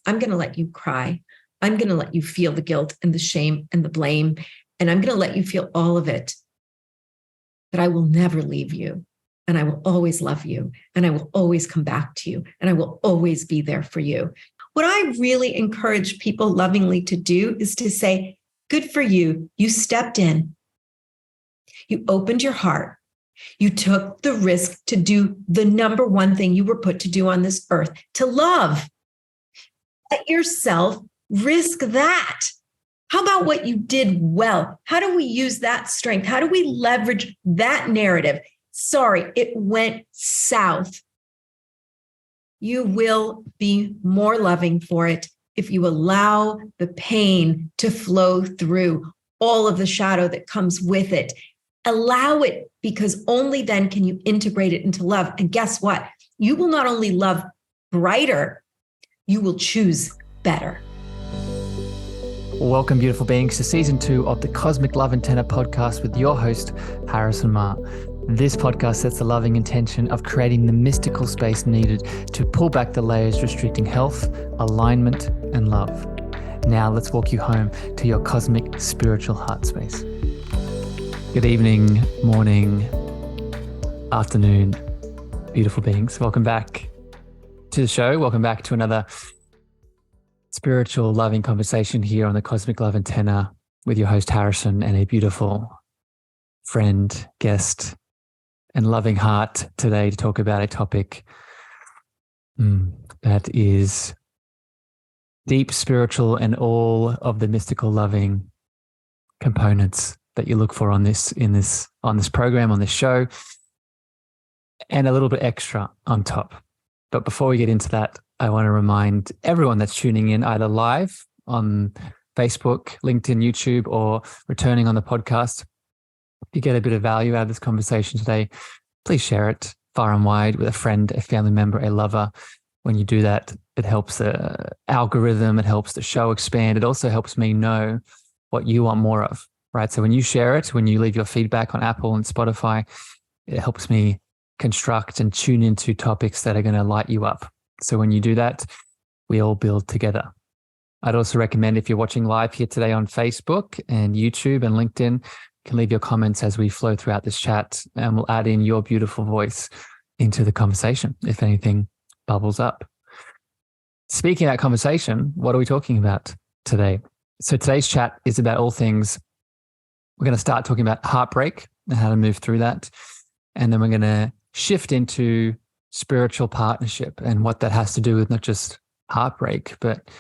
I'm going to let you cry. I'm going to let you feel the guilt and the shame and the blame. And I'm going to let you feel all of it. But I will never leave you. And I will always love you. And I will always come back to you. And I will always be there for you. What I really encourage people lovingly to do is to say, good for you. You stepped in. You opened your heart. You took the risk to do the number one thing you were put to do on this earth, to love. Let yourself risk that. How about what you did well? How do we use that strength? How do we leverage that narrative? Sorry, it went south. You will be more loving for it if you allow the pain to flow through, all of the shadow that comes with it. Allow it, because only then can you integrate it into love. And guess what? You will not only love brighter, you will choose better. Welcome, beautiful beings, to season 2 of the Cosmic Love Antenna podcast with your host, Harrison Ma. This podcast sets the loving intention of creating the mystical space needed to pull back the layers restricting health, alignment, and love. Now let's walk you home to your cosmic spiritual heart space. Good evening, morning, afternoon, beautiful beings. Welcome back to the show. Welcome back to another spiritual loving conversation here on the Cosmic Love Antenna with your host Harrison and a beautiful friend, guest, and loving heart today to talk about a topic that is deep spiritual and all of the mystical loving components that you look for on this program, on this show, and a little bit extra on top. But before we get into that, I want to remind everyone that's tuning in either live on Facebook, LinkedIn, YouTube, or returning on the podcast, if you get a bit of value out of this conversation today, please share it far and wide with a friend, a family member, a lover. When you do that, it helps the algorithm, it helps the show expand. It also helps me know what you want more of, right? So when you share it, when you leave your feedback on Apple and Spotify, it helps me construct and tune into topics that are going to light you up. So when you do that, we all build together. I'd also recommend, if you're watching live here today on Facebook and YouTube and LinkedIn, you can leave your comments as we flow throughout this chat, and we'll add in your beautiful voice into the conversation if anything bubbles up. Speaking of that conversation, what are we talking about today? So today's chat is about all things. We're going to start talking about heartbreak and how to move through that. And then we're going to shift into spiritual partnership and what that has to do with not just heartbreak, but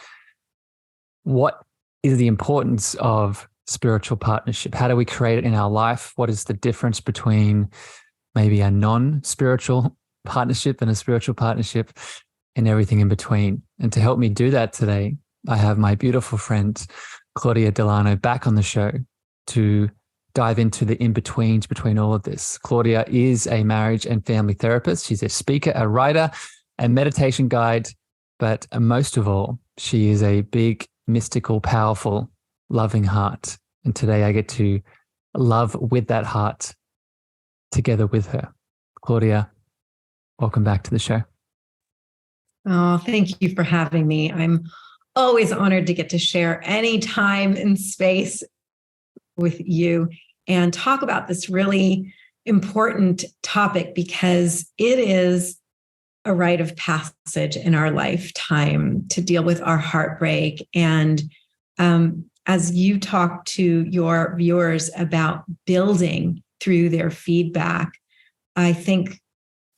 what is the importance of spiritual partnership? How do we create it in our life? What is the difference between maybe a non-spiritual partnership and a spiritual partnership, and everything in between? And to help me do that today, I have my beautiful friend, Claudia de Llano, back on the show to dive into the in-betweens between all of this. Claudia is a marriage and family therapist. She's a speaker, a writer, a meditation guide, but most of all, she is a big, mystical, powerful, loving heart. And today I get to love with that heart together with her. Claudia, welcome back to the show. Oh, thank you for having me. I'm always honored to get to share any time and space with you and talk about this really important topic, because it is a rite of passage in our lifetime to deal with our heartbreak. And as you talk to your viewers about building through their feedback, I think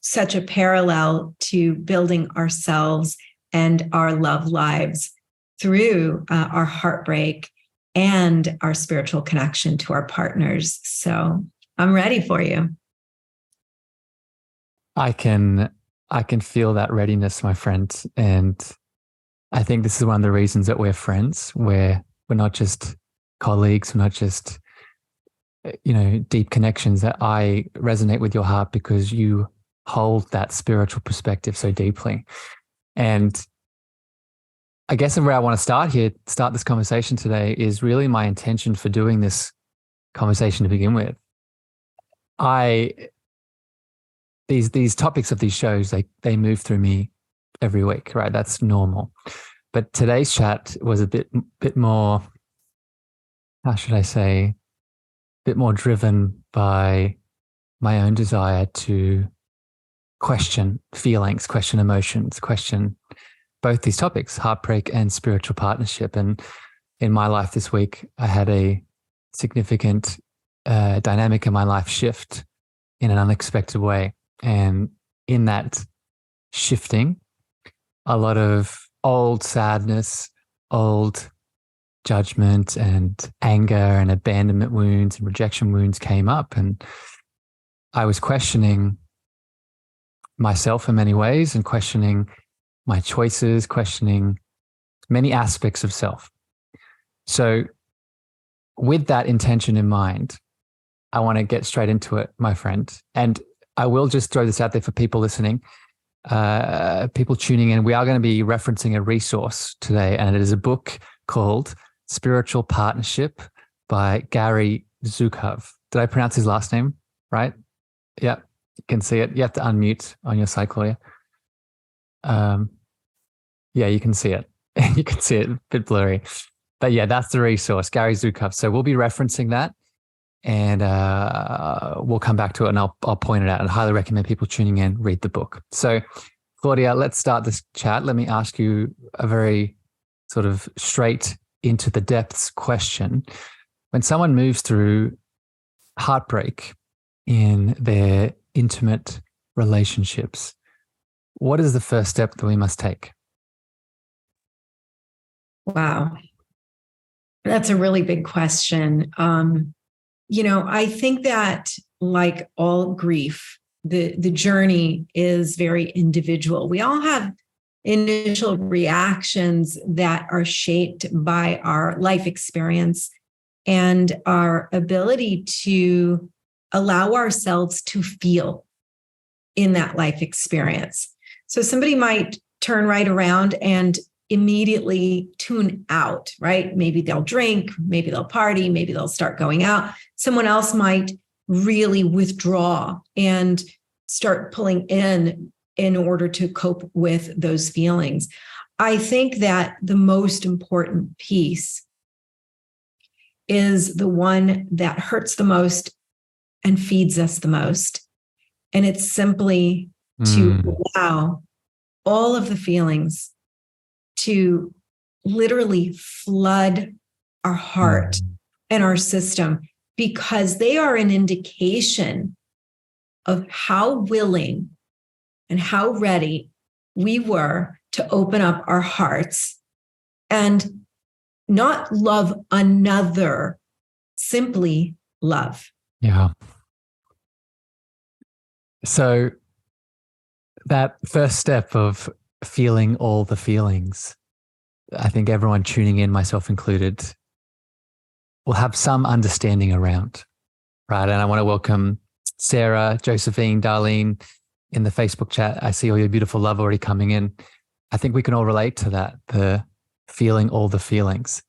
such a parallel to building ourselves and our love lives through our heartbreak and our spiritual connection to our partners. So I'm ready for you. I can feel that readiness, my friend. And I think this is one of the reasons that we're friends, where we're not just colleagues, we're not just, deep connections. That I resonate with your heart because you hold that spiritual perspective so deeply. And I guess where I want to start this conversation today is really my intention for doing this conversation to begin with. These topics of these shows, they move through me every week, right? That's normal. But today's chat was a bit more, how should I say, a bit more driven by my own desire to question feelings, question emotions, question both these topics, heartbreak and spiritual partnership. And in my life this week, I had a significant dynamic in my life shift in an unexpected way. And in that shifting, a lot of old sadness, old judgment and anger and abandonment wounds and rejection wounds came up. And I was questioning myself in many ways and questioning my choices, questioning many aspects of self. So with that intention in mind, I want to get straight into it, my friend. And I will just throw this out there for people listening, people tuning in. We are going to be referencing a resource today, and it is a book called Spiritual Partnership by Gary Zukav. Did I pronounce his last name right? Yeah, you can see it. You have to unmute on your side, Claudia. Yeah, you can see it. You can see it, a bit blurry. But yeah, that's the resource, Gary Zukav. So we'll be referencing that, and we'll come back to it, and I'll point it out. And highly recommend people tuning in read the book. So Claudia, let's start this chat. Let me ask you a very sort of straight into the depths question. When someone moves through heartbreak in their intimate relationships, what is the first step that we must take? Wow. That's a really big question. I think that, like all grief, the journey is very individual. We all have initial reactions that are shaped by our life experience and our ability to allow ourselves to feel in that life experience. So somebody might turn right around and immediately tune out, right? Maybe they'll drink, maybe they'll party, maybe they'll start going out. Someone else might really withdraw and start pulling in order to cope with those feelings. I think that the most important piece is the one that hurts the most and feeds us the most. And it's simply to allow all of the feelings to literally flood our heart and our system, because they are an indication of how willing and how ready we were to open up our hearts and not love another, simply love. Yeah. So that first step of feeling all the feelings, I think everyone tuning in, myself included, will have some understanding around, right? And I want to welcome Sarah, Josephine, Darlene in the Facebook chat. I see all your beautiful love already coming in. I think we can all relate to that, the feeling all the feelings.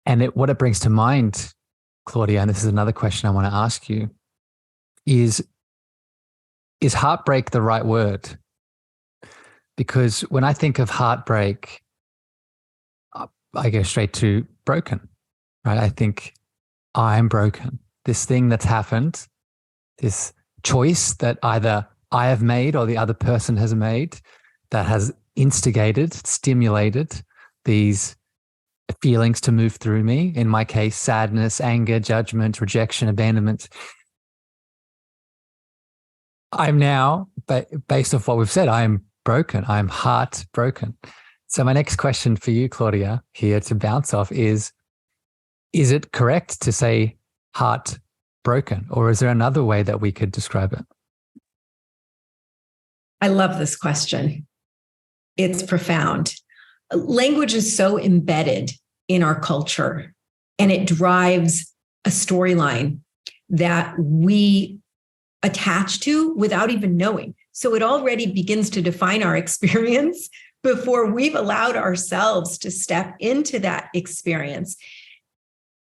And what it brings to mind, Claudia, and this is another question I want to ask you, is heartbreak the right word? Because when I think of heartbreak, I go straight to broken, right? I think I'm broken. This thing that's happened, this choice that either I have made or the other person has made, that has instigated, stimulated these feelings to move through me. In my case, sadness, anger, judgment, rejection, abandonment. I'm now, based off what we've said, I'm broken. I'm heartbroken. So my next question for you, Claudia, here to bounce off is it correct to say heartbroken, or is there another way that we could describe it? I love this question. It's profound. Language is so embedded in our culture, and it drives a storyline that we attach to without even knowing. So it already begins to define our experience before we've allowed ourselves to step into that experience.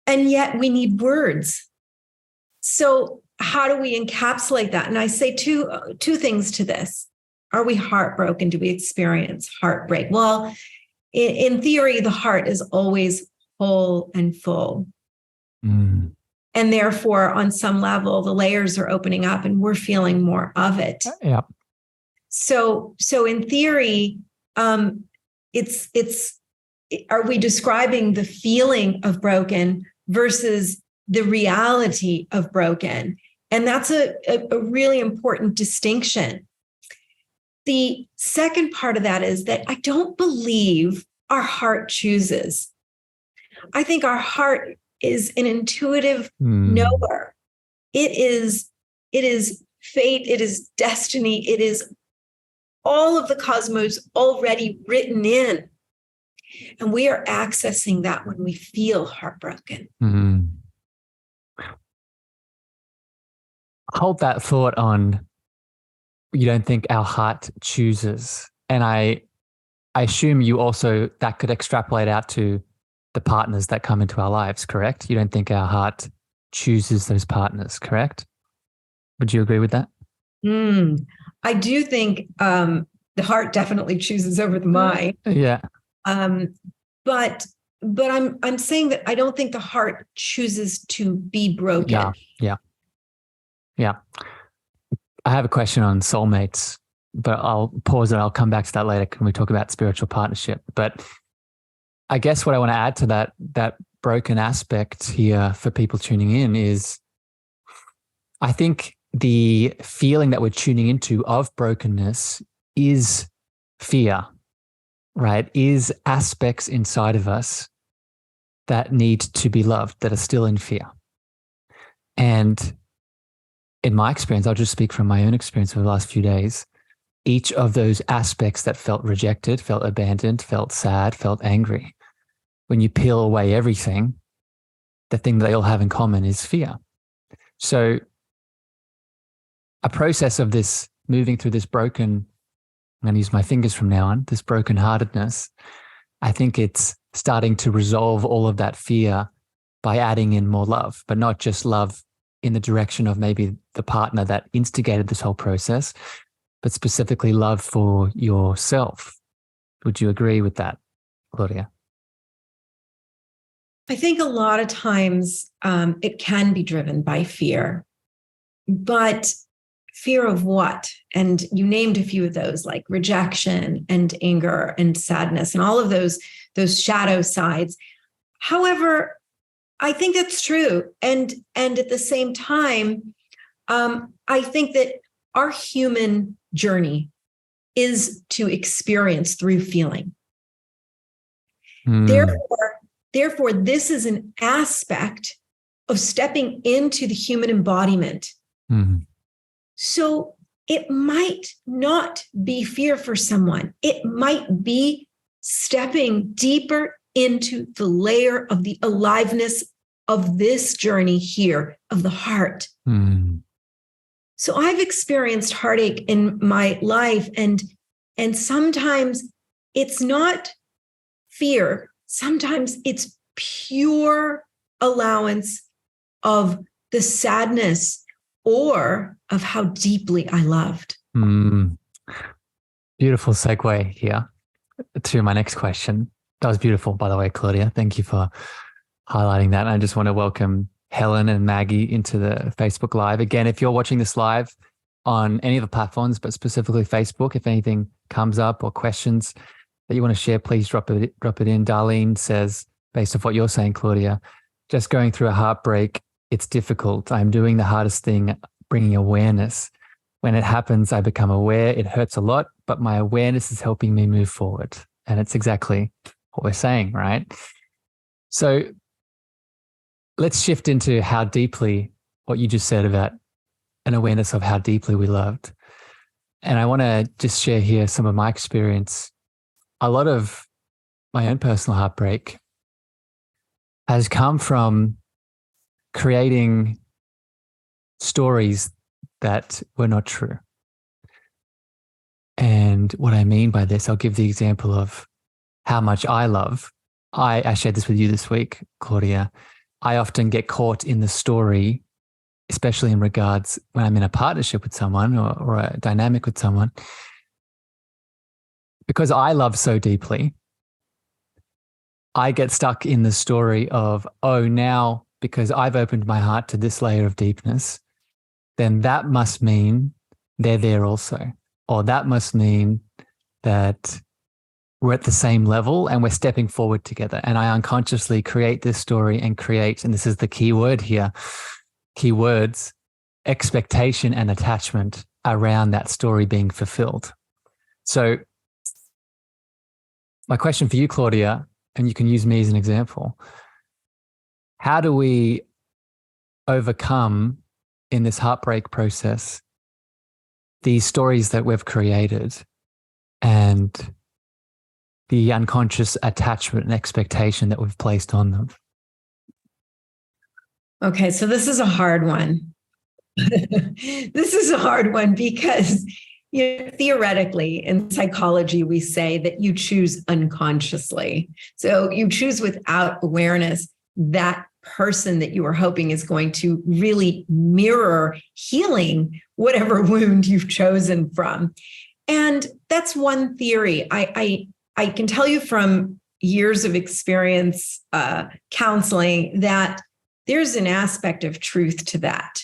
And yet we need words. So how do we encapsulate that? And I say two things to this. Are we heartbroken? Do we experience heartbreak? Well, in theory, the heart is always whole and full. Mm. And therefore, on some level, the layers are opening up and we're feeling more of it. Yeah. So in theory, it's are we describing the feeling of broken versus the reality of broken? And that's a really important distinction. The second part of that is that I don't believe our heart chooses. I think our heart is an intuitive knower. It is fate, it is destiny, it is all of the cosmos already written in. And we are accessing that when we feel heartbroken. Mm. Hold that thought on, you don't think our heart chooses. And I assume you also, that could extrapolate out to the partners that come into our lives, correct? You don't think our heart chooses those partners, correct? Would you agree with that? I do think the heart definitely chooses over the mind. Yeah. But I'm saying that I don't think the heart chooses to be broken. Yeah. I have a question on soulmates, but I'll pause it. I'll come back to that later when we talk about spiritual partnership. But I guess what I want to add to that broken aspect here for people tuning in is, I think the feeling that we're tuning into of brokenness is fear, right? Is aspects inside of us that need to be loved, that are still in fear. And in my experience, I'll just speak from my own experience over the last few days, each of those aspects that felt rejected, felt abandoned, felt sad, felt angry, when you peel away everything, the thing that they all have in common is fear. So a process of this, moving through this broken, I'm going to use my fingers from now on, this brokenheartedness, I think it's starting to resolve all of that fear by adding in more love, but not just love in the direction of maybe the partner that instigated this whole process, but specifically love for yourself. Would you agree with that, Claudia? I think a lot of times it can be driven by fear, but fear of what? And you named a few of those, like rejection and anger and sadness and all of those shadow sides. However, I think that's true. And at the same time, I think that our human journey is to experience through feeling. Therefore, this is an aspect of stepping into the human embodiment. So it might not be fear for someone. It might be stepping deeper into the layer of the aliveness of this journey here, of the heart. So I've experienced heartache in my life, and sometimes it's not fear. Sometimes it's pure allowance of the sadness or of how deeply I loved. Beautiful segue here to my next question. That was beautiful, by the way, Claudia. Thank you for highlighting that. And I just want to welcome Helen and Maggie into the Facebook Live. Again, if you're watching this live on any of the platforms, but specifically Facebook, if anything comes up or questions that you want to share, please drop it in. Darlene says, based off what you're saying, Claudia, just going through a heartbreak, it's difficult. I'm doing the hardest thing, bringing awareness. When it happens, I become aware. It hurts a lot, but my awareness is helping me move forward. And it's exactly what we're saying, right? So let's shift into how deeply, what you just said about an awareness of how deeply we loved. And I want to just share here some of my experience. A lot of my own personal heartbreak has come from creating stories that were not true. And what I mean by this, I'll give the example of how much I love. I shared this with you this week, Claudia. I often get caught in the story, especially in regards when I'm in a partnership with someone or a dynamic with someone. Because I love so deeply, I get stuck in the story of, oh, now because I've opened my heart to this layer of deepness, then that must mean they're there also. Or that must mean that we're at the same level and we're stepping forward together. And I unconsciously create this story and this is the key word here, key words, expectation and attachment around that story being fulfilled. So my question for you, Claudia, and you can use me as an example, how do we overcome in this heartbreak process these stories that we've created and the unconscious attachment and expectation that we've placed on them? Okay, so this is a hard one. This is a hard one because theoretically in psychology, we say that you choose unconsciously. So you choose without awareness that person that you are hoping is going to really mirror healing whatever wound you've chosen from. And that's one theory. I can tell you from years of experience counseling that there's an aspect of truth to that.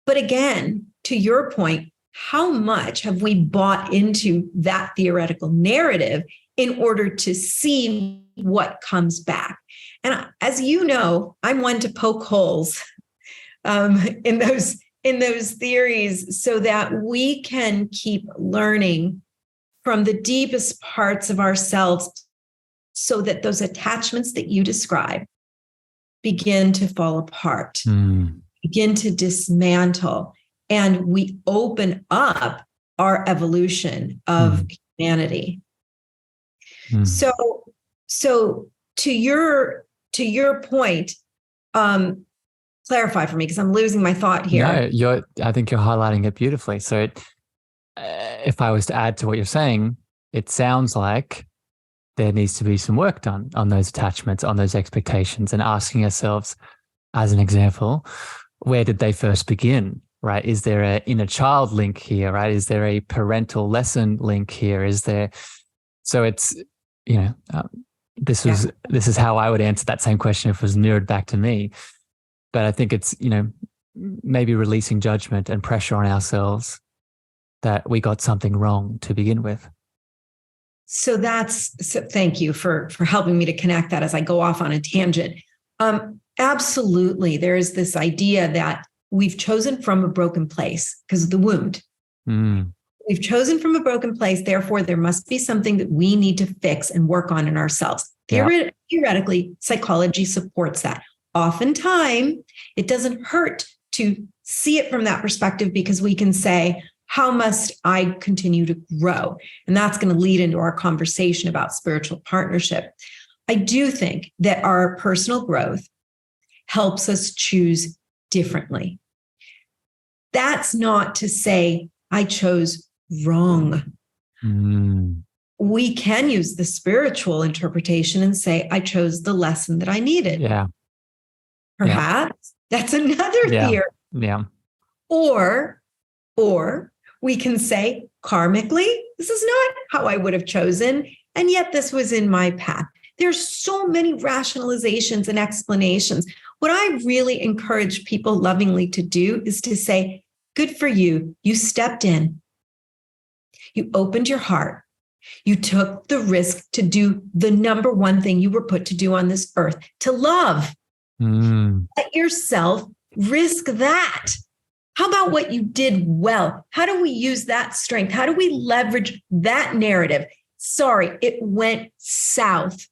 But again, to your point, how much have we bought into that theoretical narrative in order to see what comes back? And as you know, I'm one to poke holes in those theories so that we can keep learning from the deepest parts of ourselves so that those attachments that you describe begin to fall apart, begin to dismantle, and we open up our evolution of humanity. So to your point, clarify for me because I'm losing my thought here. No, I think you're highlighting it beautifully. So if I was to add to what you're saying, it sounds like there needs to be some work done on those attachments, on those expectations, and asking ourselves, as an example, where did they first begin? Right? Is there an inner child link here? Right? Is there a parental lesson link here? Is there? So it's, this is how I would answer that same question if it was mirrored back to me. But I think it's, maybe releasing judgment and pressure on ourselves that we got something wrong to begin with. So thank you for helping me to connect that as I go off on a tangent. Absolutely. There is this idea that we've chosen from a broken place because of the wound. We've chosen from a broken place. Therefore, there must be something that we need to fix and work on in ourselves. Theoretically, psychology supports that. Oftentimes, it doesn't hurt to see it from that perspective because we can say, how must I continue to grow? And that's going to lead into our conversation about spiritual partnership. I do think that our personal growth helps us choose differently. That's not to say I chose wrong. We can use the spiritual interpretation and say, I chose the lesson that I needed. Yeah. Perhaps that's another theory. Yeah. Or we can say, karmically, this is not how I would have chosen. And yet this was in my path. There's so many rationalizations and explanations. What I really encourage people lovingly to do is to say, good for you. You stepped in. You opened your heart. You took the risk to do the number one thing you were put to do on this earth, to love. Let yourself risk that. How about what you did well? How do we use that strength? How do we leverage that narrative? Sorry, it went south.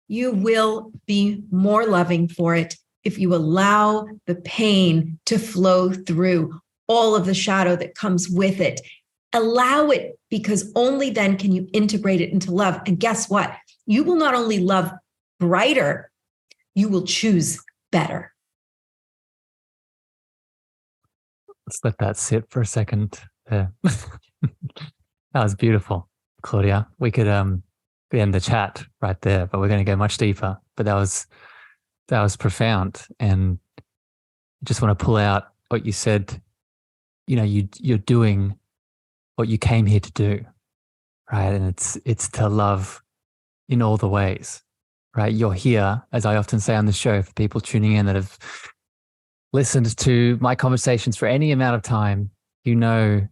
You will be more loving for it if you allow the pain to flow through, all of the shadow that comes with it. Allow it, because only then can you integrate it into love. And guess what? You will not only love brighter, you will choose better. Let's let that sit for a second. That was beautiful, Claudia. We could end the chat right there, but we're going to go much deeper. But that was profound, and I just want to pull out what you said. You're doing what you came here to do, right? And it's to love in all the ways, right? You're here, as I often say on the show, for people tuning in that have listened to my conversations for any amount of time, you know,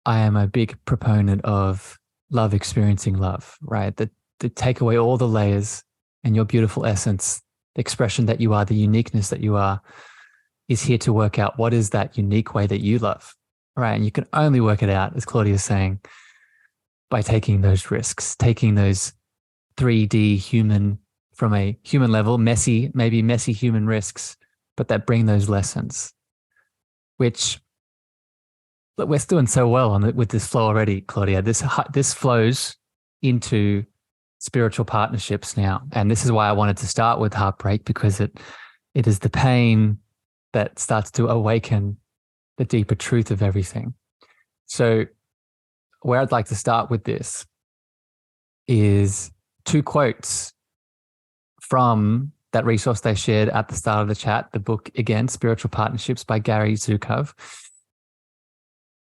I am a big proponent of love experiencing love, right? That to take away all the layers and your beautiful essence, the expression that you are, the uniqueness that you are, is here to work out what is that unique way that you love, right? And you can only work it out, as Claudia is saying, by taking those risks, taking those 3D human, from a human level, maybe messy human risks, but that bring those lessons, which we're doing so well with this flow already, Claudia. This flows into spiritual partnerships now. And this is why I wanted to start with heartbreak, because it is the pain that starts to awaken the deeper truth of everything. So where I'd like to start with this is 2 quotes from that resource they shared at the start of the chat, the book, again, Spiritual Partnerships by Gary Zukov.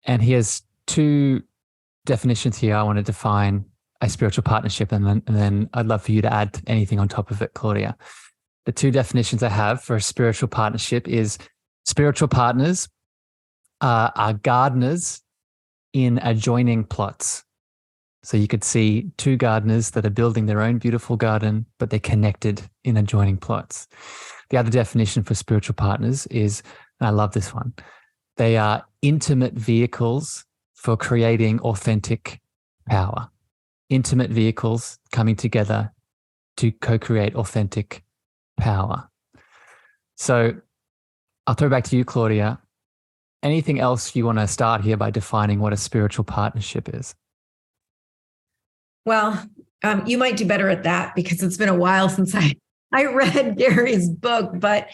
And he has 2 definitions here. I want to define a spiritual partnership, and then I'd love for you to add anything on top of it, Claudia. The 2 definitions I have for a spiritual partnership is spiritual partners are gardeners in adjoining plots. So you could see 2 gardeners that are building their own beautiful garden, but they're connected in adjoining plots. The other definition for spiritual partners is, and I love this one, they are intimate vehicles for creating authentic power. Intimate vehicles coming together to co-create authentic power. So I'll throw back to you, Claudia. Anything else you want to start here by defining what a spiritual partnership is? Well, you might do better at that, because it's been a while since I read Gary's book, but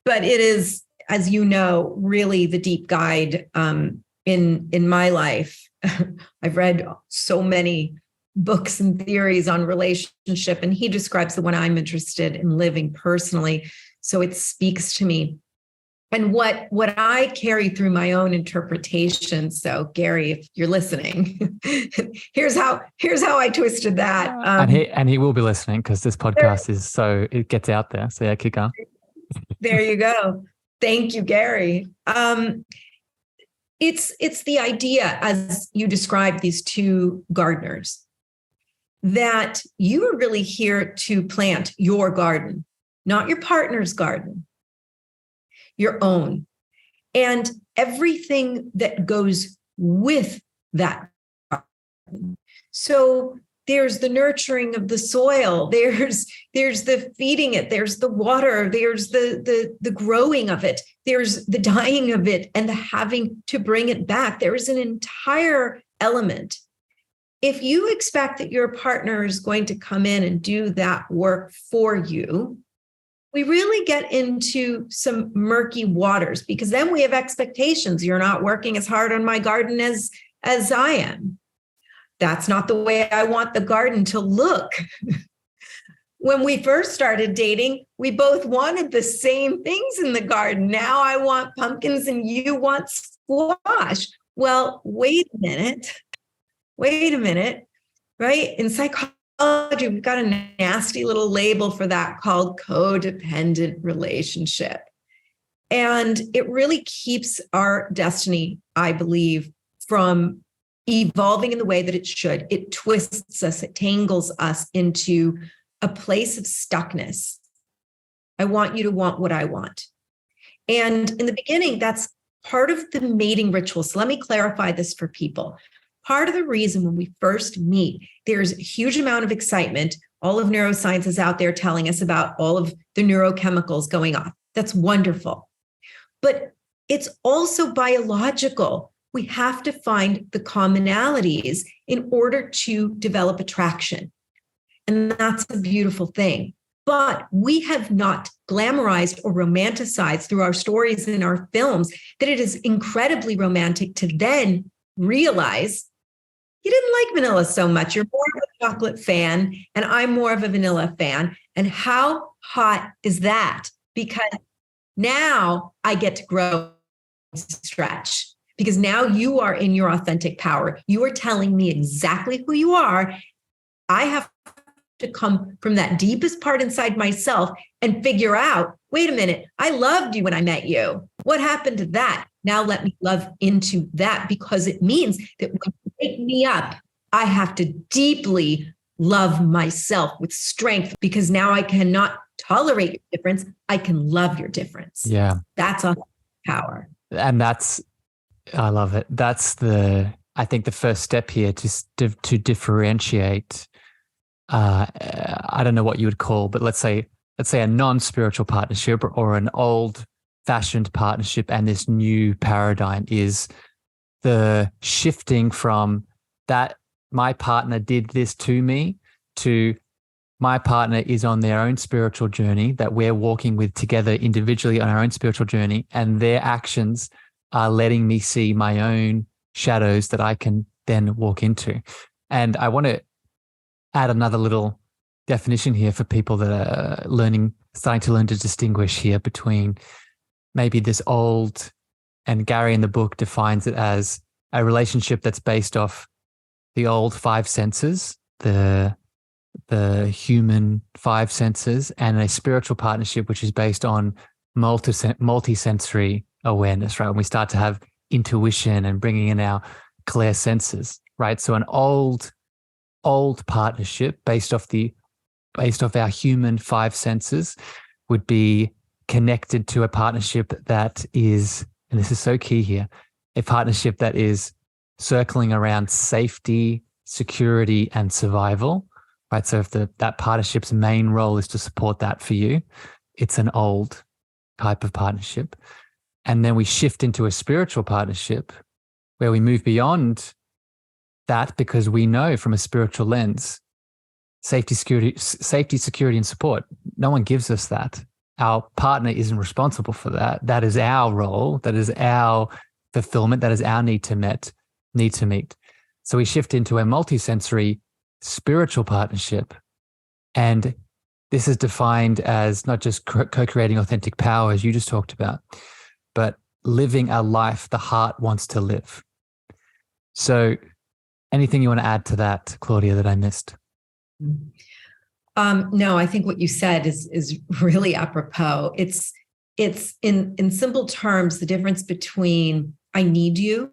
it is, as you know, really the deep guide in my life. I've read so many books and theories on relationship, and he describes the one I'm interested in living personally. So it speaks to me. And what I carry through my own interpretation. So Gary, if you're listening, here's how I twisted that. And he will be listening, because this podcast is so it gets out there. So yeah, keep going. There you go. Thank you, Gary. It's the idea, as you described, these 2 gardeners, that you are really here to plant your garden, not your partner's garden, your own, and everything that goes with that garden. So there's the nurturing of the soil, there's the feeding it, there's the water, there's the growing of it, there's the dying of it, and the having to bring it back. There is an entire element. If you expect that your partner is going to come in and do that work for you, we really get into some murky waters, because then we have expectations. You're not working as hard on my garden as I am. That's not the way I want the garden to look. When we first started dating, we both wanted the same things in the garden. Now I want pumpkins and you want squash. Well, wait a minute, right? In psychology, we've got a nasty little label for that called codependent relationship. And it really keeps our destiny, I believe, from evolving in the way that it should. It twists us, it tangles us into a place of stuckness. I want you to want what I want. And in the beginning, that's part of the mating ritual. So let me clarify this for people. Part of the reason when we first meet, there's a huge amount of excitement. All of neuroscience is out there telling us about all of the neurochemicals going off. That's wonderful. But it's also biological. We have to find the commonalities in order to develop attraction. And that's a beautiful thing. But we have not glamorized or romanticized through our stories and our films that it is incredibly romantic to then realize you didn't like vanilla so much. You're more of a chocolate fan, and I'm more of a vanilla fan. And how hot is that? Because now I get to grow and stretch, because now you are in your authentic power. You are telling me exactly who you are. I have to come from that deepest part inside myself and figure out, wait a minute, I loved you when I met you. What happened to that? Now let me love into that, because it means that when you wake me up, I have to deeply love myself with strength, because now I cannot tolerate your difference. I can love your difference. Yeah. That's all power. And I love it. That's I think the first step here to differentiate, I don't know what you would call, but let's say a non-spiritual partnership or an old-fashioned partnership, and this new paradigm is the shifting from that my partner did this to me to my partner is on their own spiritual journey that we're walking with together individually on our own spiritual journey, and their actions are letting me see my own shadows that I can then walk into. And I want to add another little definition here for people that are starting to learn to distinguish here between maybe this old, and Gary in the book defines it as a relationship that's based off the old five senses, the human five senses, and a spiritual partnership which is based on multi-sensory awareness, right? When we start to have intuition and bringing in our clear senses, right? So an old partnership based off our human five senses would be connected to a partnership that is, and this is so key here, a partnership that is circling around safety, security, and survival, right? So if that partnership's main role is to support that for you, it's an old type of partnership. And then we shift into a spiritual partnership where we move beyond that, because we know from a spiritual lens, safety, security, and support, no one gives us that. Our partner isn't responsible for that. That is our role. That is our fulfillment. That is our need to meet. So we shift into a multisensory spiritual partnership. And this is defined as not just co-creating authentic power, as you just talked about, but living a life the heart wants to live. So anything you want to add to that, Claudia, that I missed? No, I think what you said is really apropos. It's in simple terms, the difference between I need you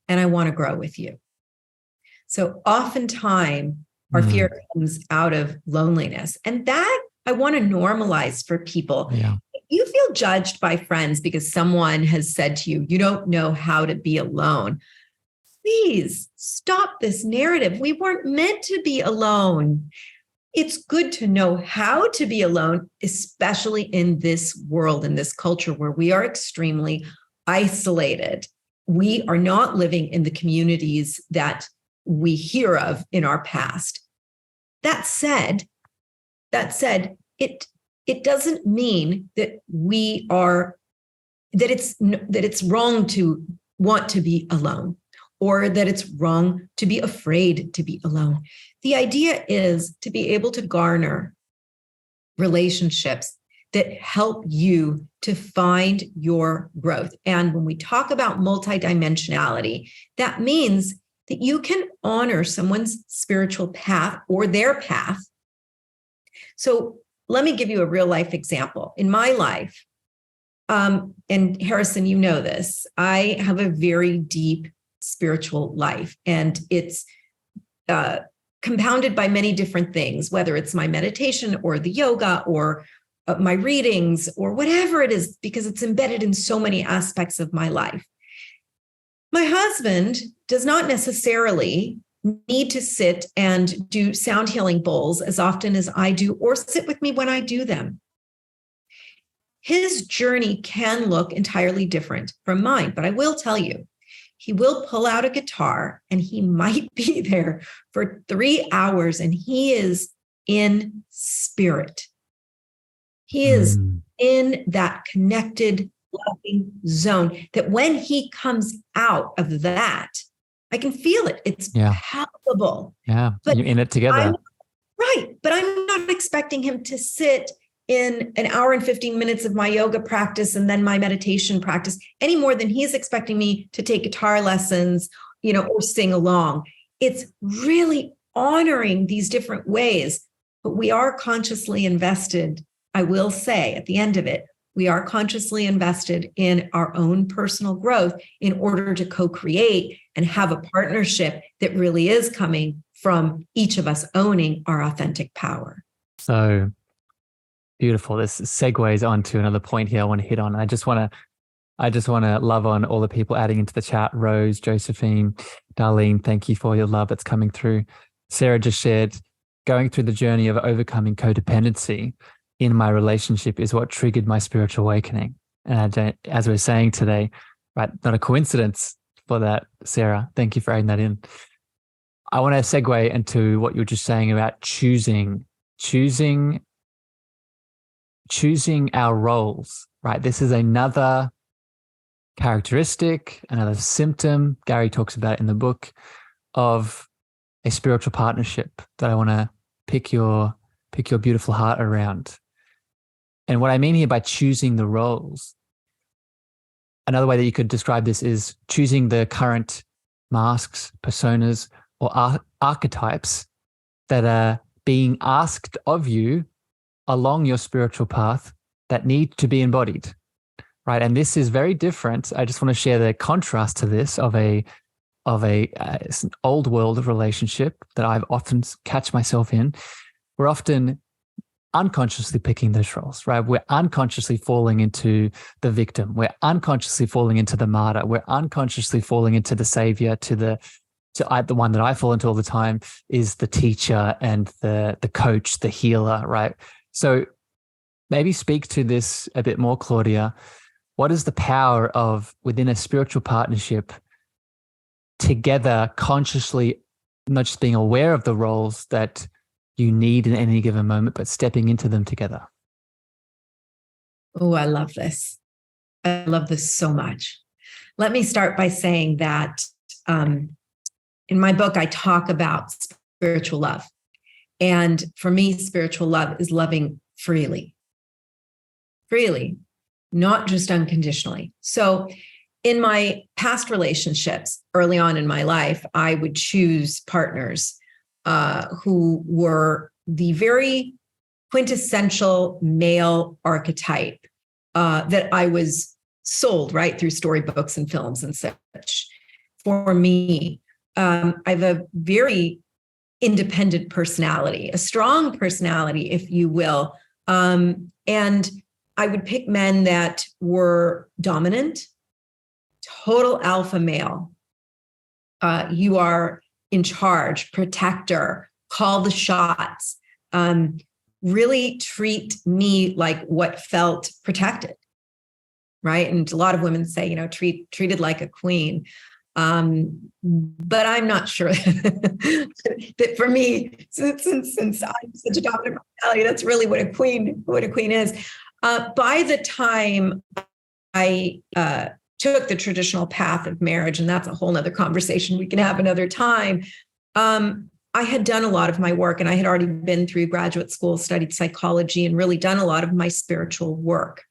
and I want to grow with you. So oftentimes our fear comes out of loneliness, and that I want to normalize for people. Yeah. If you feel judged by friends because someone has said to you, you don't know how to be alone, please stop this narrative. We weren't meant to be alone. It's good to know how to be alone, especially in this world, in this culture where we are extremely isolated. We are not living in the communities that we hear of in our past. That said, it doesn't mean that it's wrong to want to be alone, or that it's wrong to be afraid to be alone. The idea is to be able to garner relationships that help you to find your growth. And when we talk about multidimensionality, that means that you can honor someone's spiritual path or their path. So let me give you a real life example. In my life, and Harrison, you know this, I have a very deep spiritual life, and it's compounded by many different things, whether it's my meditation or the yoga or my readings or whatever it is, because it's embedded in so many aspects of my life. My husband does not necessarily need to sit and do sound healing bowls as often as I do, or sit with me when I do them. His journey can look entirely different from mine, but I will tell you, he will pull out a guitar and he might be there for 3 hours, and he is in spirit. He is in that connected, loving zone that when he comes out of that, I can feel it. It's palpable. Yeah, but you're in it together. But I'm not expecting him to sit in an hour and 15 minutes of my yoga practice and then my meditation practice any more than he's expecting me to take guitar lessons, or sing along. It's really honoring these different ways, but we are consciously invested. I will say at the end of it, we are consciously invested in our own personal growth in order to co-create and have a partnership that really is coming from each of us owning our authentic power. So beautiful. This segues on to another point here I want to hit on. I just want to love on all the people adding into the chat. Rose, Josephine, Darlene, thank you for your love that's coming through. Sarah just shared, going through the journey of overcoming codependency in my relationship is what triggered my spiritual awakening. And as we're saying today, right, not a coincidence for that, Sarah. Thank you for adding that in. I want to segue into what you were just saying about choosing our roles, right? This is another characteristic, another symptom, Gary talks about in the book, of a spiritual partnership that I want to pick your beautiful heart around. And what I mean here by choosing the roles, another way that you could describe this is choosing the current masks, personas, or archetypes that are being asked of you along your spiritual path that need to be embodied, right? And this is very different. I just want to share the contrast to this of it's an old world relationship that I've often catch myself in. We're often unconsciously picking those roles, right? We're unconsciously falling into the victim. We're unconsciously falling into the martyr. We're unconsciously falling into the savior, the one that I fall into all the time is the teacher and the coach, the healer, right? So maybe speak to this a bit more, Claudia. What is the power of, within a spiritual partnership, together consciously, not just being aware of the roles that you need in any given moment, but stepping into them together? Oh, I love this. I love this so much. Let me start by saying that in my book, I talk about spiritual love. And for me, spiritual love is loving freely, not just unconditionally. So in my past relationships, early on in my life, I would choose partners who were the very quintessential male archetype that I was sold, right, through storybooks and films and such. For me, I have a very independent personality, a strong personality, if you will. And I would pick men that were dominant, total alpha male. You are in charge, protector, call the shots, really treat me like what felt protected, right? And a lot of women say, treated like a queen. But I'm not sure that for me, since I'm such a dominant personality, that's really what a queen is. By the time I took the traditional path of marriage, and that's a whole nother conversation we can have another time, I had done a lot of my work, and I had already been through graduate school, studied psychology, and really done a lot of my spiritual work.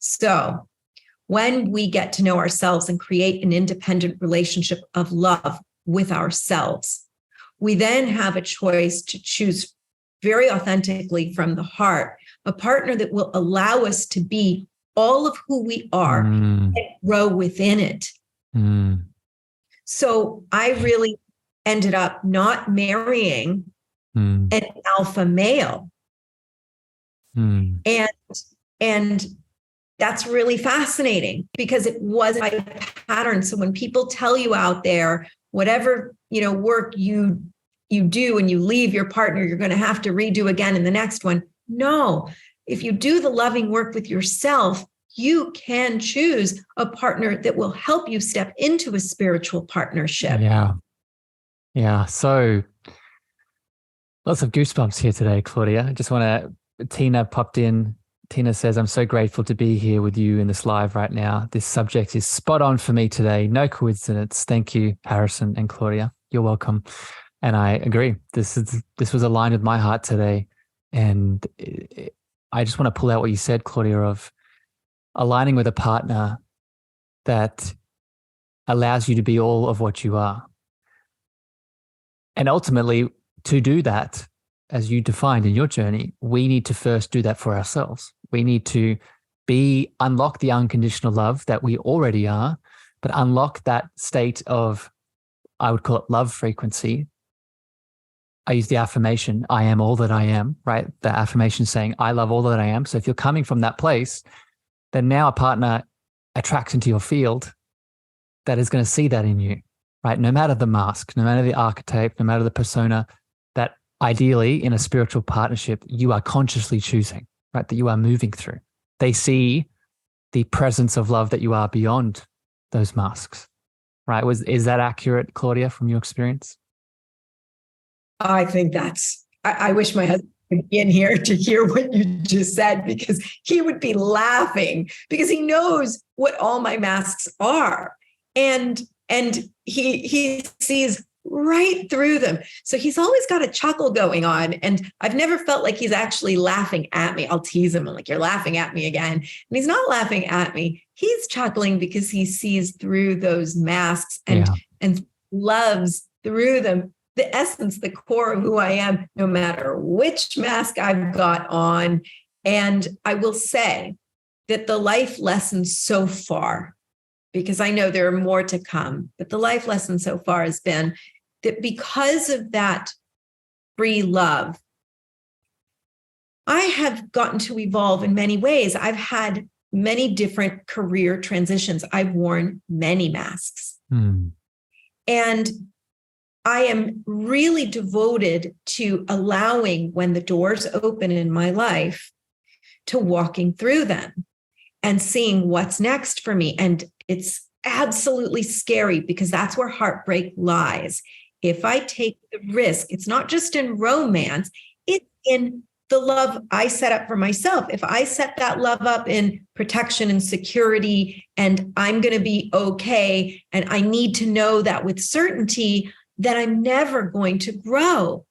So when we get to know ourselves and create an independent relationship of love with ourselves, we then have a choice to choose very authentically from the heart a partner that will allow us to be all of who we are and grow within it. So I really ended up not marrying an alpha male. And that's really fascinating because it was my pattern. So when people tell you out there, whatever, work you do and you leave your partner, you're going to have to redo again in the next one. No, if you do the loving work with yourself, you can choose a partner that will help you step into a spiritual partnership. Yeah. So lots of goosebumps here today, Claudia. I just want to, Tina popped in. Tina says, I'm so grateful to be here with you in this live right now. This subject is spot on for me today. No coincidence. Thank you, Harrison and Claudia. You're welcome. And I agree. This was aligned with my heart today. And I just want to pull out what you said, Claudia, of aligning with a partner that allows you to be all of what you are. And ultimately, to do that, as you defined in your journey, we need to first do that for ourselves. We need to unlock the unconditional love that we already are, but unlock that state of, I would call it love frequency. I use the affirmation, I am all that I am, right? The affirmation saying, I love all that I am. So if you're coming from that place, then now a partner attracts into your field that is going to see that in you, right? No matter the mask, no matter the archetype, no matter the persona, that ideally in a spiritual partnership, you are consciously choosing, right? That you are moving through. They see the presence of love that you are beyond those masks, right? Is that accurate, Claudia, from your experience? I think I wish my husband would be in here to hear what you just said, because he would be laughing because he knows what all my masks are. And he sees right through them. So he's always got a chuckle going on. And I've never felt like he's actually laughing at me. I'll tease him. I'm like, you're laughing at me again. And he's not laughing at me. He's chuckling because he sees through those masks and loves through them the essence, the core of who I am, no matter which mask I've got on. And I will say that the life lesson so far, because I know there are more to come, but the life lesson so far has been that because of that free love, I have gotten to evolve in many ways. I've had many different career transitions. I've worn many masks. And I am really devoted to allowing, when the doors open in my life, to walking through them and seeing what's next for me. And it's absolutely scary because that's where heartbreak lies. If I take the risk, it's not just in romance, it's in the love I set up for myself. If I set that love up in protection and security, and I'm going to be okay, and I need to know that with certainty, then I'm never going to grow.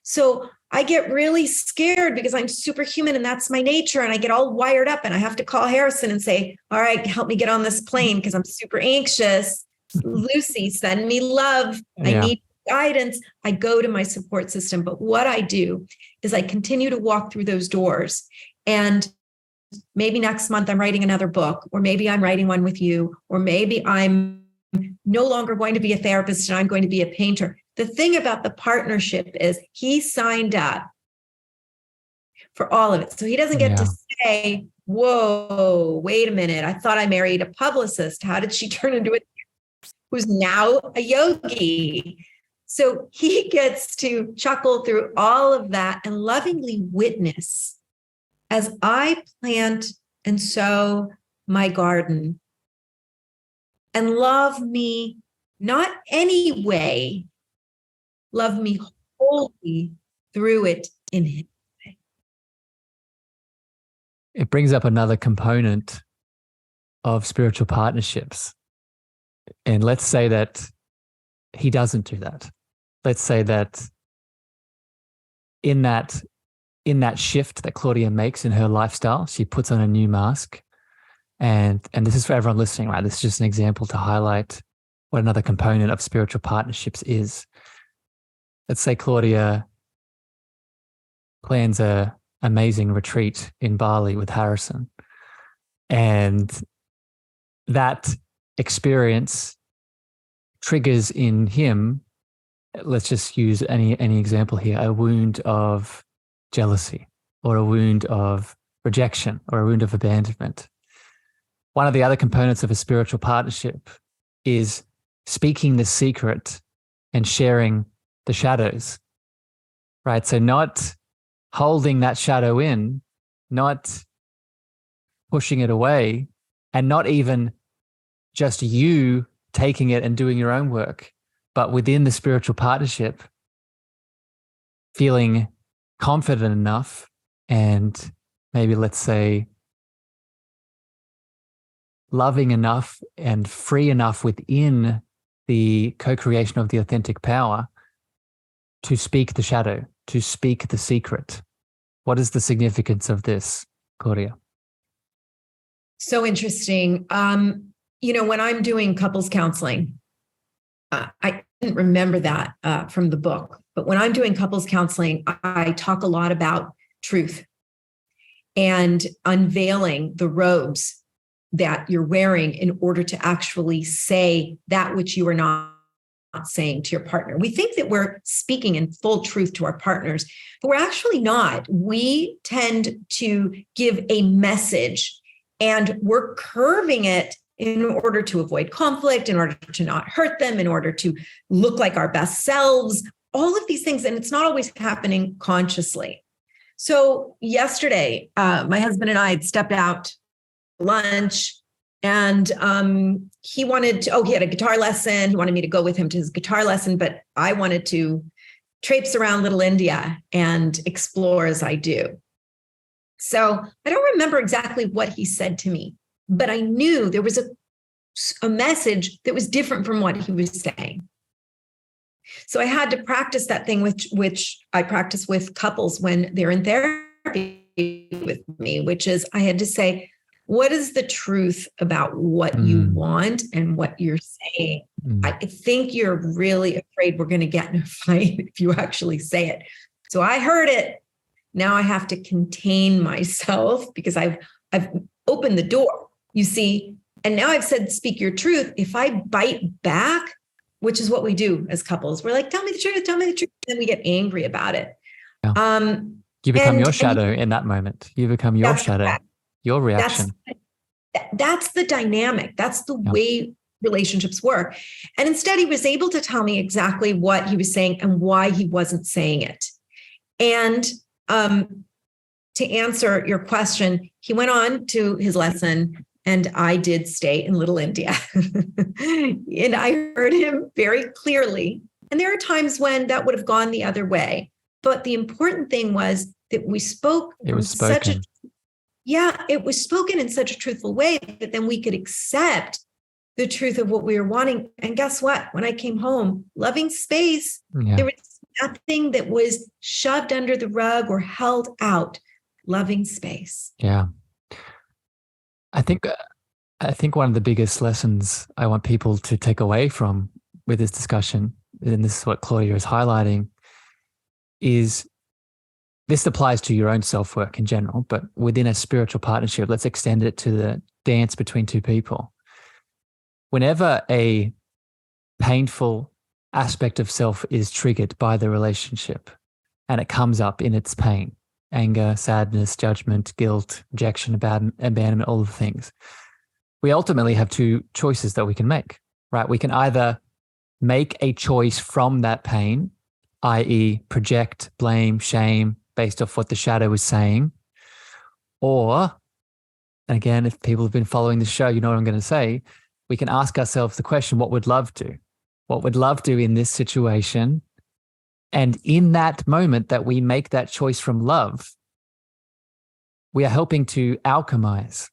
So I get really scared because I'm superhuman and that's my nature. And I get all wired up and I have to call Harrison and say, all right, help me get on this plane because I'm super anxious. Lucy, send me love. I need guidance. I go to my support system. But what I do is I continue to walk through those doors. And maybe next month I'm writing another book, or maybe I'm writing one with you, or maybe I'm no longer going to be a therapist and I'm going to be a painter. The thing about the partnership is he signed up for all of it. So he doesn't get to say, whoa, wait a minute. I thought I married a publicist. How did she turn into who's now a yogi? So he gets to chuckle through all of that and lovingly witness as I plant and sow my garden, and love me not any way, love me wholly through it in his way. It brings up another component of spiritual partnerships. And let's say that he doesn't do that. Let's say that in that shift that Claudia makes in her lifestyle, she puts on a new mask. And this is for everyone listening, right? This is just an example to highlight what another component of spiritual partnerships is. Let's say Claudia plans an amazing retreat in Bali with Harrison. And that experience triggers in him, let's just use any example here, a wound of jealousy or a wound of rejection or a wound of abandonment. One of the other components of a spiritual partnership is speaking the secret and sharing the shadows, right? So not holding that shadow in, not pushing it away, and not even just you taking it and doing your own work, but within the spiritual partnership, feeling confident enough and maybe, let's say, loving enough and free enough within the co-creation of the authentic power to speak the shadow, to speak the secret. What is the significance of this, Claudia? So interesting. When I'm doing couples counseling, I didn't remember that from the book, but when I'm doing couples counseling, I talk a lot about truth and unveiling the robes that you're wearing in order to actually say that which you are not saying to your partner. We think that we're speaking in full truth to our partners, but we're actually not. We tend to give a message and we're curving it in order to avoid conflict, in order to not hurt them, in order to look like our best selves, all of these things. And it's not always happening consciously. So yesterday, my husband and I had stepped out to lunch, and he had a guitar lesson. He wanted me to go with him to his guitar lesson, but I wanted to traipse around Little India and explore as I do. So I don't remember exactly what he said to me, but I knew there was a message that was different from what he was saying. So I had to practice that thing which I practice with couples when they're in therapy with me, which is I had to say, what is the truth about what you want and what you're saying? I think you're really afraid we're going to get in a fight if you actually say it. So I heard it. Now I have to contain myself because I've opened the door, you see, and now I've said, speak your truth. If I bite back, which is what we do as couples, we're like, tell me the truth. Then we get angry about it. Yeah. You become your shadow in that moment. You become your shadow, correct. Your reaction. That's the dynamic. That's the way relationships work. And instead, he was able to tell me exactly what he was saying and why he wasn't saying it. And to answer your question, he went on to his lesson, and I did stay in Little India. And I heard him very clearly. And there are times when that would have gone the other way. But the important thing was that we spoke. It was spoken. It was spoken in such a truthful way that then we could accept the truth of what we were wanting. And guess what? When I came home, loving space, there was nothing that was shoved under the rug or held out. Loving space. Yeah. I think one of the biggest lessons I want people to take away from with this discussion, and this is what Claudia is highlighting, is this applies to your own self-work in general, but within a spiritual partnership, let's extend it to the dance between two people. Whenever a painful aspect of self is triggered by the relationship and it comes up in its pain, anger, sadness, judgment, guilt, rejection, abandonment, all of the things, we ultimately have two choices that we can make, right? We can either make a choice from that pain, i.e. project, blame, shame, based off what the shadow is saying. Or, and again, if people have been following the show, you know what I'm going to say, we can ask ourselves the question, what would love do? What would love do in this situation? And in that moment that we make that choice from love, we are helping to alchemize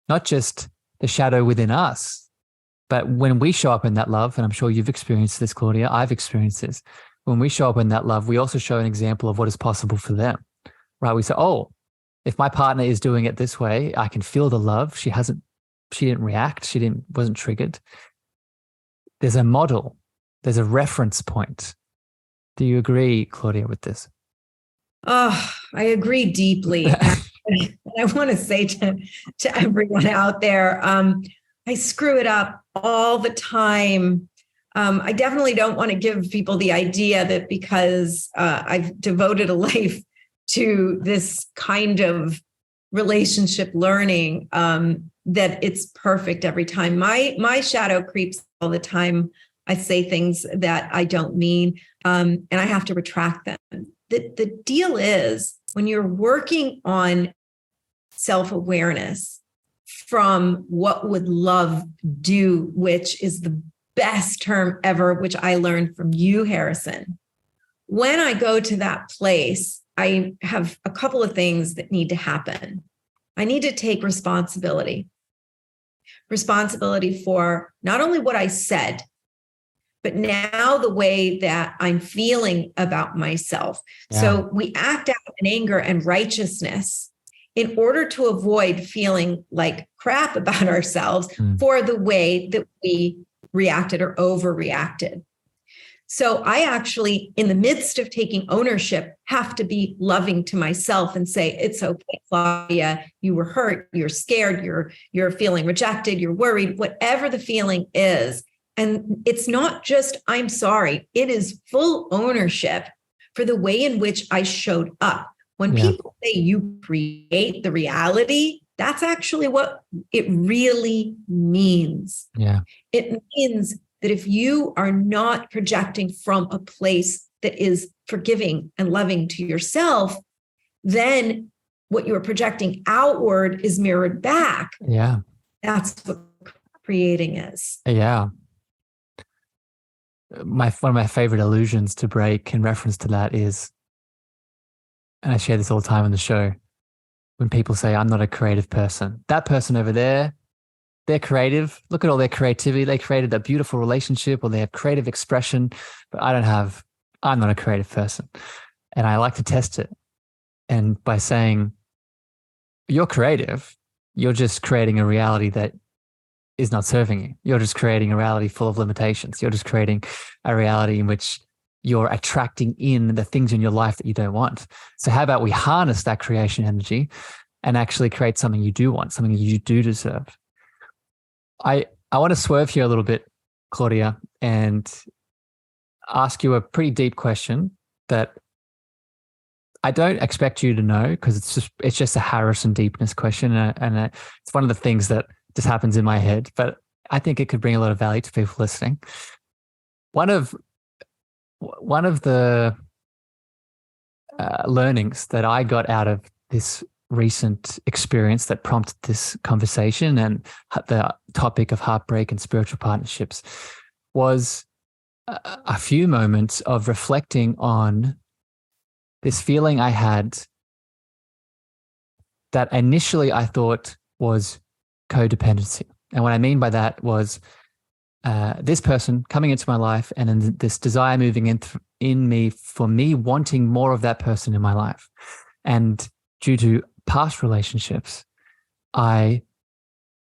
not just the shadow within us, but when we show up in that love, and I'm sure you've experienced this, Claudia, I've experienced this. When we show up in that love, we also show an example of what is possible for them, right? We say, oh, if my partner is doing it this way, I can feel the love. She didn't react. Wasn't triggered. There's a model. There's a reference point. Do you agree, Claudia, with this? Oh, I agree deeply. And I want to say to everyone out there, I screw it up all the time. I definitely don't want to give people the idea that because I've devoted a life to this kind of relationship learning, that it's perfect every time. My shadow creeps all the time. I say things that I don't mean, and I have to retract them. The deal is when you're working on self-awareness from what would love do, which is the best term ever, which I learned from you, Harrison. When I go to that place, I have a couple of things that need to happen. I need to take responsibility for not only what I said, but now the way that I'm feeling about myself. Yeah. So we act out in anger and righteousness in order to avoid feeling like crap about ourselves for the way that we reacted or overreacted. So I actually, in the midst of taking ownership, have to be loving to myself and say, it's okay, Claudia, you were hurt, you're scared, you're feeling rejected, you're worried, whatever the feeling is. And it's not just, I'm sorry, it is full ownership for the way in which I showed up. When people say you create the reality, that's actually what it really means. Yeah. It means that if you are not projecting from a place that is forgiving and loving to yourself, then what you're projecting outward is mirrored back. Yeah. That's what creating is. Yeah. One of my favorite illusions to break in reference to that is, and I share this all the time on the show, when people say, I'm not a creative person. That person over there, they're creative. Look at all their creativity. They created a beautiful relationship, or they have creative expression, but I'm not a creative person. And I like to test it. And by saying, you're creative, you're just creating a reality that is not serving you. You're just creating a reality full of limitations. You're just creating a reality in which you're attracting in the things in your life that you don't want. So how about we harness that creation energy and actually create something you do want, something you do deserve? I want to swerve here a little bit, Claudia, and ask you a pretty deep question that I don't expect you to know, because it's just a Harrison deepness question, and it's one of the things that just happens in my head, but I think it could bring a lot of value to people listening. One of the learnings that I got out of this recent experience that prompted this conversation and the topic of heartbreak and spiritual partnerships was a few moments of reflecting on this feeling I had that initially I thought was codependency. And what I mean by that was this person coming into my life and then this desire moving in me for me wanting more of that person in my life. And due to past relationships, I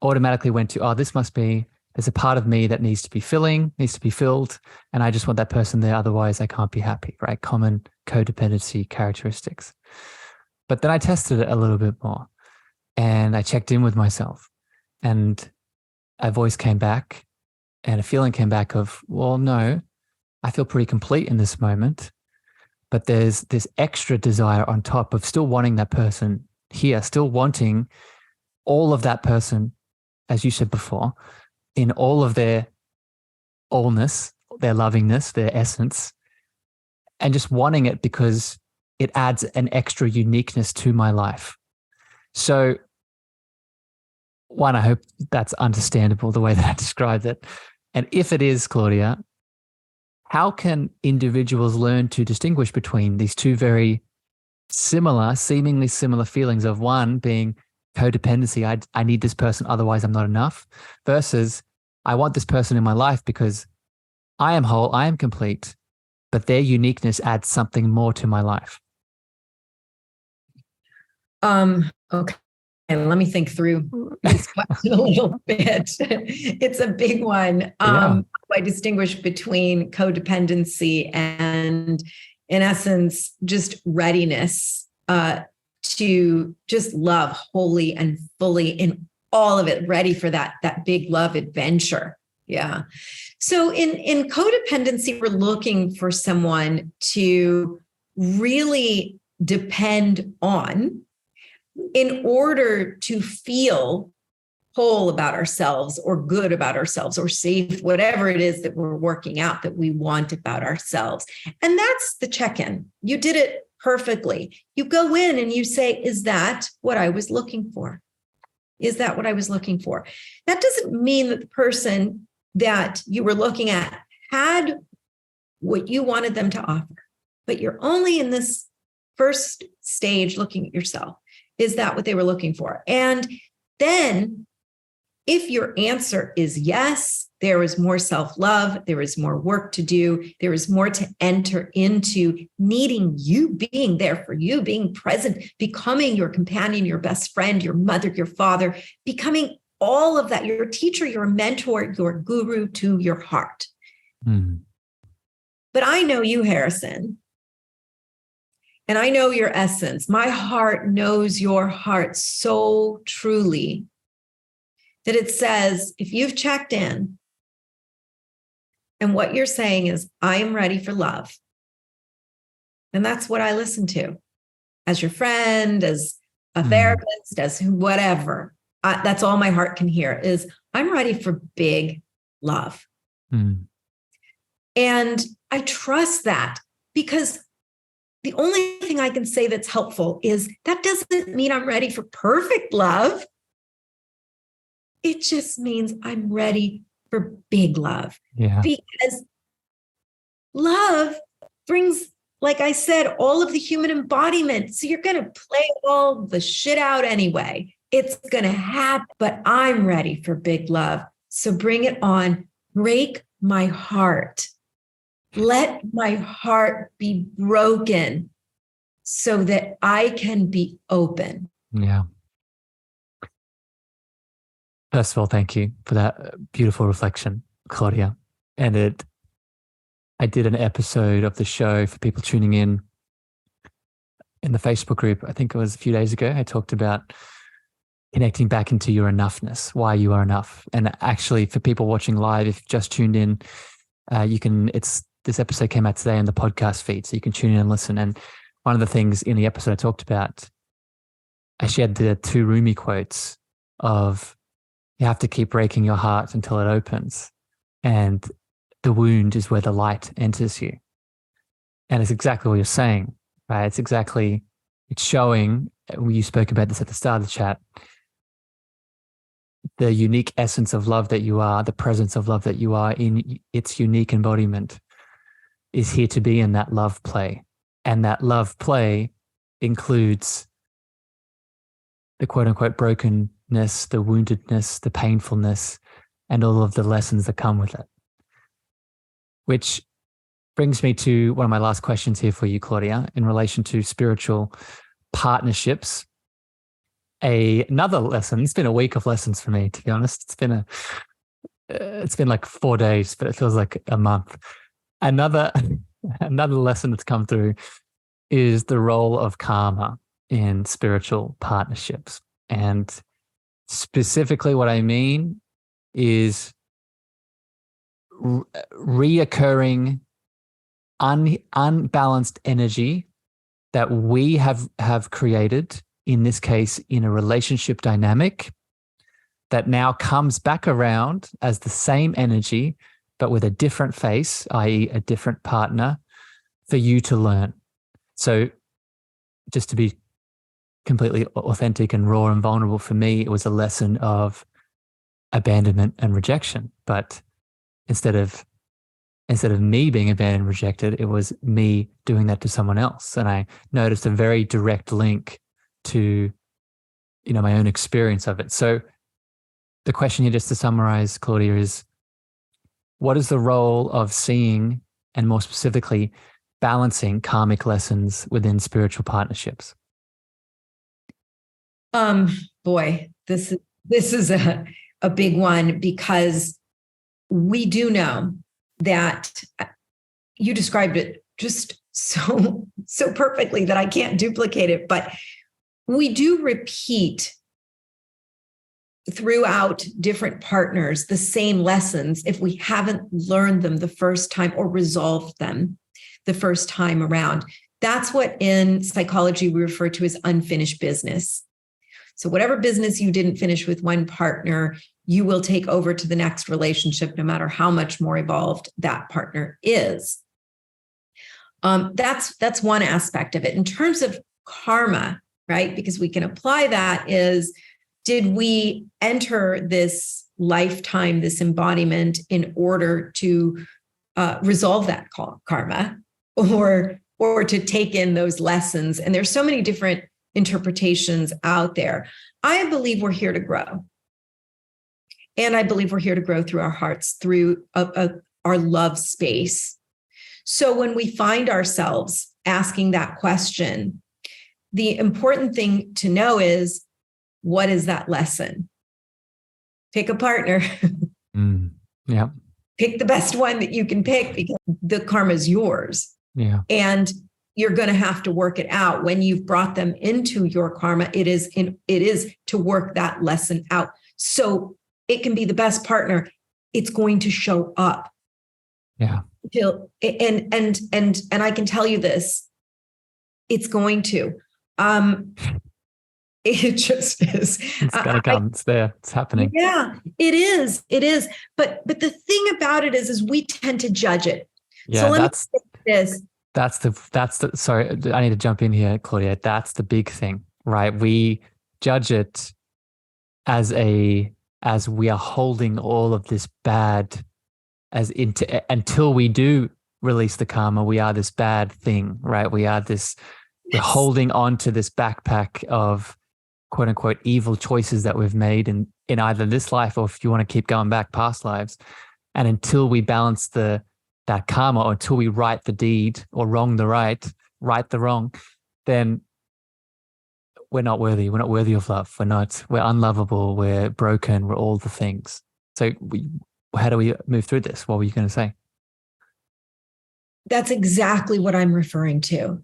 automatically went to, there's a part of me that needs to be filled, and I just want that person there, otherwise I can't be happy, right? Common codependency characteristics. But then I tested it a little bit more and I checked in with myself, and a voice came back and a feeling came back of, well, no, I feel pretty complete in this moment, but there's this extra desire on top of still wanting that person here, still wanting all of that person, as you said before, in all of their allness, their lovingness, their essence, and just wanting it because it adds an extra uniqueness to my life. So one, I hope that's understandable the way that I described it. And if it is, Claudia, how can individuals learn to distinguish between these two very similar, seemingly similar feelings of one being codependency, I need this person, otherwise I'm not enough, versus I want this person in my life because I am whole, I am complete, but their uniqueness adds something more to my life? Okay. And let me think through this question a little bit. It's a big one. I distinguish between codependency and, in essence, just readiness to just love wholly and fully in all of it, ready for that big love adventure. Yeah. So in codependency, we're looking for someone to really depend on in order to feel whole about ourselves or good about ourselves or safe, whatever it is that we're working out that we want about ourselves. And that's the check-in. You did it perfectly. You go in and you say, is that what I was looking for? Is that what I was looking for? That doesn't mean that the person that you were looking at had what you wanted them to offer, but you're only in this first stage looking at yourself. Is that what they were looking for? And then if your answer is yes, there is more self-love, there is more work to do, there is more to enter into, needing you, being there for you, being present, becoming your companion, your best friend, your mother, your father, becoming all of that, your teacher, your mentor, your guru to your heart. Mm. But I know you, Harrison, and I know your essence. My heart knows your heart so truly that it says, if you've checked in and what you're saying is, I am ready for love. And that's what I listen to as your friend, as a therapist, as whatever. That's all my heart can hear is, I'm ready for big love. And I trust that, because the only thing I can say that's helpful is that doesn't mean I'm ready for perfect love. It just means I'm ready for big love. Yeah. Because love brings, like I said, all of the human embodiment. So you're going to play all the shit out anyway. It's going to happen, but I'm ready for big love. So bring it on. Break my heart. Let my heart be broken so that I can be open. Yeah. First of all, thank you for that beautiful reflection, Claudia. And I did an episode of the show for people tuning in the Facebook group. I think it was a few days ago. I talked about connecting back into your enoughness, why you are enough. And actually, for people watching live, if you've just tuned in, this episode came out today on the podcast feed, so you can tune in and listen. And one of the things in the episode I talked about, I shared the two Rumi quotes of, you have to keep breaking your heart until it opens. And the wound is where the light enters you. And it's exactly what you're saying, right? It's showing, you spoke about this at the start of the chat, the unique essence of love that you are, the presence of love that you are in its unique embodiment is here to be in that love play. And that love play includes the quote unquote brokenness, the woundedness, the painfulness, and all of the lessons that come with it. Which brings me to one of my last questions here for you, Claudia, in relation to spiritual partnerships. Another lesson. It's been a week of lessons for me, to be honest. It's been like 4 days, but it feels like a month. Another lesson that's come through is the role of karma in spiritual partnerships. And specifically what I mean is reoccurring unbalanced energy that we have created, in this case, in a relationship dynamic, that now comes back around as the same energy, but with a different face, i.e. a different partner, for you to learn. So just to be completely authentic and raw and vulnerable, for me, it was a lesson of abandonment and rejection. But instead of me being abandoned and rejected, it was me doing that to someone else. And I noticed a very direct link to, my own experience of it. So the question here, just to summarize, Claudia, is what is the role of seeing, and more specifically, balancing karmic lessons within spiritual partnerships? Boy, this is a big one, because we do know that you described it just so perfectly that I can't duplicate it, but we do repeat throughout different partners the same lessons if we haven't learned them the first time or resolved them the first time around. That's what in psychology we refer to as unfinished business. So whatever business you didn't finish with one partner, you will take over to the next relationship, no matter how much more evolved that partner is. That's one aspect of it. In terms of karma, right? Because we can apply that is, did we enter this lifetime, this embodiment, in order to resolve that karma, or to take in those lessons? And there's so many different interpretations out there. I believe we're here to grow. And I believe we're here to grow through our hearts, through our love space. So when we find ourselves asking that question, the important thing to know is, what is that lesson? Pick a partner. Yeah. pick the best one that you can pick because the karma is yours. Yeah. And you're going to have to work it out. When you've brought them into your karma, it is to work that lesson out. So it can be the best partner. It's going to show up. Yeah. And I can tell you this, it's going to. It just is. It's going to come. It's there. It's happening. Yeah, it is. It is. But the thing about it is we tend to judge it. Yeah, so let me say this. That's the, sorry, I need to jump in here, Claudia. That's the big thing, right? We judge it as we are holding all of this bad until we do release the karma, we are this bad thing, right? We're holding on to this backpack of quote unquote evil choices that we've made in either this life or if you want to keep going back past lives. And until we balance that karma, or until we right the deed or wrong the right the wrong, then we're not worthy. We're not worthy of love. We're unlovable. We're broken. We're all the things. So how do we move through this? What were you going to say? That's exactly what I'm referring to,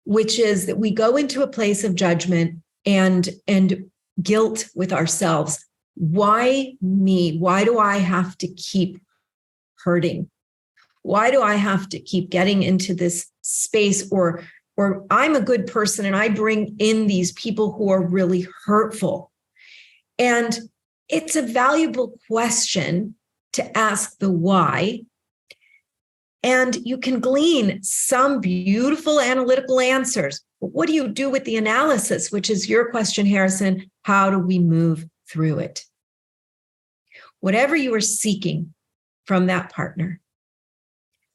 which is that we go into a place of judgment and guilt with ourselves. Why me? Why do I have to keep hurting? Why do I have to keep getting into this space? Or I'm a good person and I bring in these people who are really hurtful. And it's a valuable question to ask the why. And you can glean some beautiful analytical answers. But what do you do with the analysis, which is your question, Harrison? How do we move through it? Whatever you are seeking from that partner,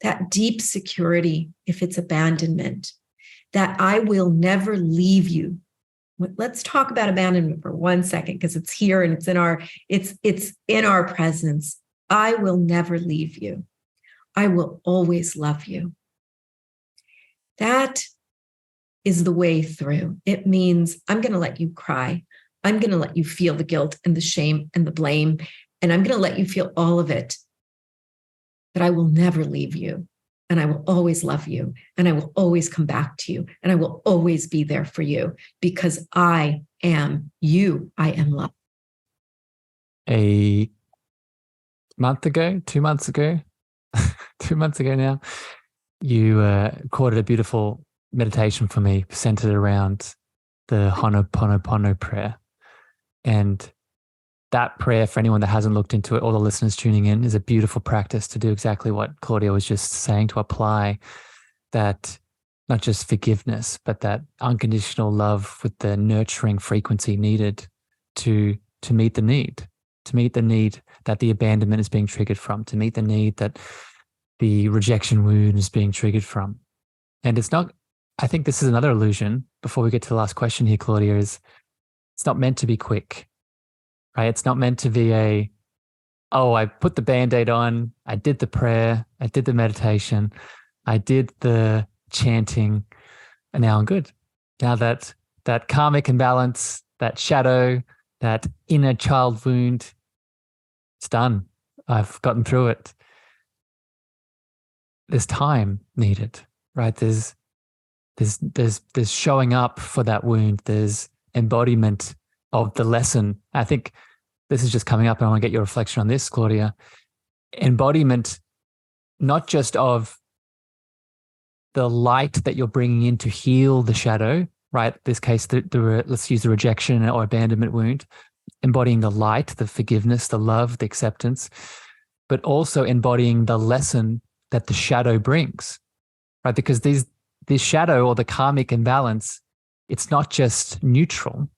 that deep security, if it's abandonment, that I will never leave you. Let's talk about abandonment for 1 second, because it's here and it's in our presence. I will never leave you. I will always love you. That is the way through. It means I'm going to let you cry. I'm going to let you feel the guilt and the shame and the blame, and I'm going to let you feel all of it. But I will never leave you, and I will always love you, and I will always come back to you, and I will always be there for you because I am you. I am love. A month ago, 2 months ago, 2 months ago now, you recorded a beautiful meditation for me centered around the Ho'oponopono prayer. And that prayer, for anyone that hasn't looked into it, all the listeners tuning in, is a beautiful practice to do exactly what Claudia was just saying, to apply that, not just forgiveness, but that unconditional love with the nurturing frequency needed to meet the need, that the abandonment is being triggered from, to meet the need that the rejection wound is being triggered from. And it's not, I think this is another illusion before we get to the last question here, Claudia, is it's not meant to be quick, right? It's not meant to be I put the Band-Aid on, I did the prayer, I did the meditation, I did the chanting, and now I'm good. Now that karmic imbalance, that shadow, that inner child wound, it's done. I've gotten through it. There's time needed, right? There's showing up for that wound. There's embodiment of the lesson. I think this is just coming up, and I want to get your reflection on this, Claudia. Embodiment, not just of the light that you're bringing in to heal the shadow, right? In this case, let's use the rejection or abandonment wound, embodying the light, the forgiveness, the love, the acceptance, but also embodying the lesson that the shadow brings, right? Because this shadow or the karmic imbalance, it's not just neutral,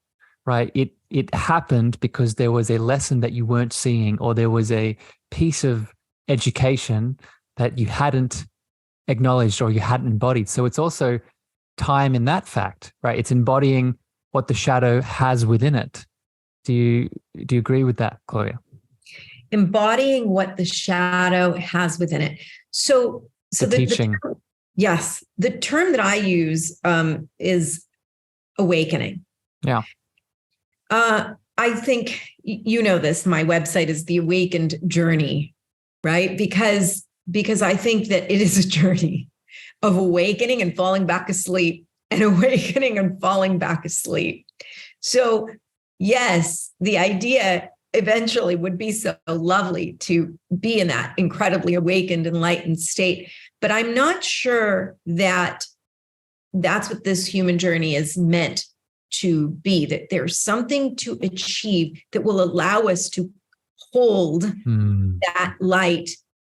right? It happened because there was a lesson that you weren't seeing, or there was a piece of education that you hadn't acknowledged or you hadn't embodied. So it's also time in that fact, right? It's embodying what the shadow has within it. Do you agree with that, Claudia? Embodying what the shadow has within it. So the teaching. Yes. The term that I use is awakening. Yeah. I think you know this. My website is The Awakened Journey. right? Because I think that it is a journey of awakening and falling back asleep, and awakening and falling back asleep. So yes, the idea eventually would be so lovely to be in that incredibly awakened, enlightened state. But I'm not sure that that's what this human journey is meant to be, that there's something to achieve that will allow us to hold that light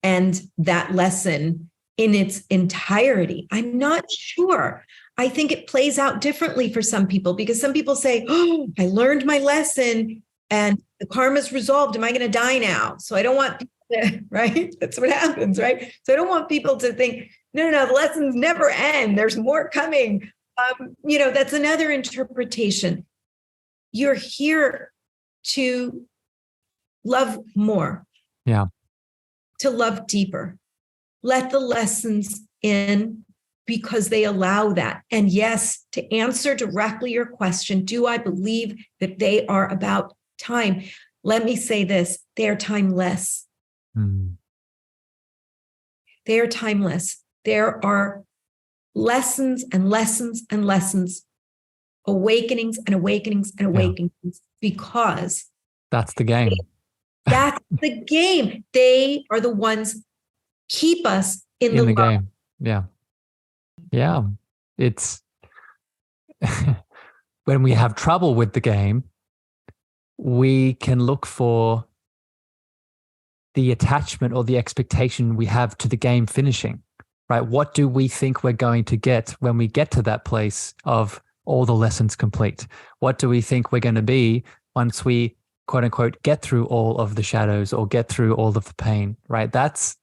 and that lesson in its entirety. I'm not sure. I think it plays out differently for some people, because some people say, oh, I learned my lesson and the karma's resolved. Am I going to die now? So I don't want people to, right? That's what happens, right? So I don't want people to think, no, the lessons never end. There's more coming. That's another interpretation. You're here to love more. Yeah. To love deeper. Let the lessons in, because they allow that. And yes, to answer directly your question, do I believe that they are about time? Let me say this, they are timeless. They are timeless. There are lessons and lessons and lessons, awakenings and awakenings and awakenings, because that's the game. That's the game. They are the ones keep us in the game. Yeah. Yeah. It's when we have trouble with the game, we can look for the attachment or the expectation we have to the game finishing, right? What do we think we're going to get when we get to that place of all the lessons complete? What do we think we're going to be once we, quote unquote, get through all of the shadows or get through all of the pain, right? That's,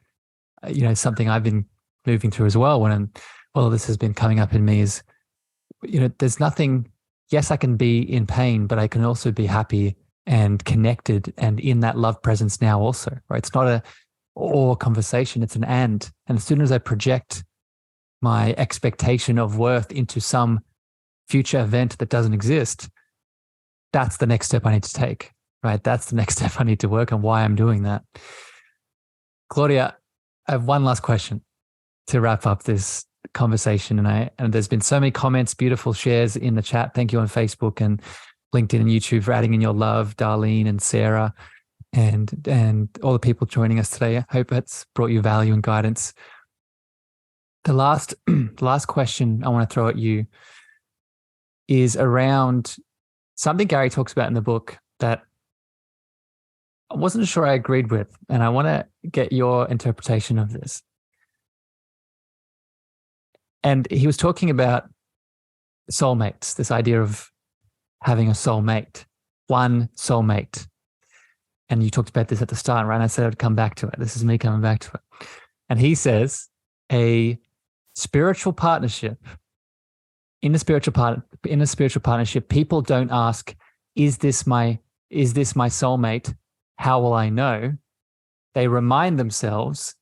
something I've been moving through as well. When all this has been coming up in me is, there's nothing, yes, I can be in pain, but I can also be happy and connected and in that love presence now also, right? It's not a or conversation, it's an and. And as soon as I project my expectation of worth into some future event that doesn't exist, that's the next step I need to take, right? That's the next step I need to work on why I'm doing that. Claudia, I have one last question to wrap up this conversation. And there's been so many comments, beautiful shares in the chat. Thank you on Facebook and LinkedIn and YouTube for adding in your love, Darlene and Sarah, and all the people joining us today. I hope it's brought you value and guidance. The last question I want to throw at you is around something Gary talks about in the book that I wasn't sure I agreed with, and I want to get your interpretation of this. And he was talking about soulmates, this idea of having a soulmate, one soulmate. And you talked about this at the start, right? And I said I'd come back to it. This is me coming back to it. And he says a spiritual partnership, in a spiritual partnership, people don't ask, is this my soulmate? How will I know? They remind themselves,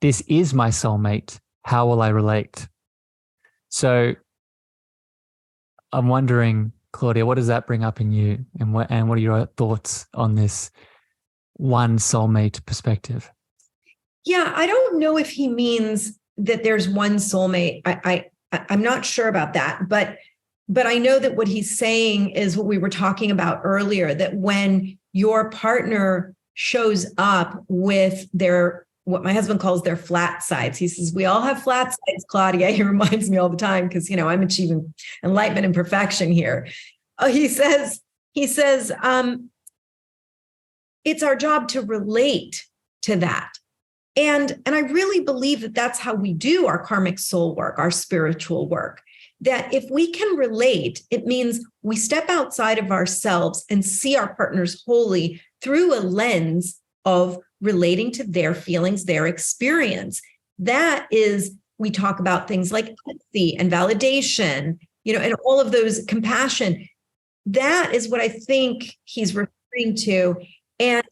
this is my soulmate. How will I relate? So I'm wondering, Claudia, what does that bring up in you? And what are your thoughts on this one soulmate perspective? Yeah, I don't know if he means that there's one soulmate. I'm not sure about that, but I know that what he's saying is what we were talking about earlier, that when your partner shows up with what my husband calls their flat sides. He says, we all have flat sides, Claudia. He reminds me all the time because, I'm achieving enlightenment and perfection here. He says, it's our job to relate to that. And I really believe that that's how we do our karmic soul work, our spiritual work. That if we can relate, it means we step outside of ourselves and see our partners wholly through a lens of relating to their feelings, their experience. That is, we talk about things like empathy and validation, and all of those, compassion. That is what I think he's referring to. And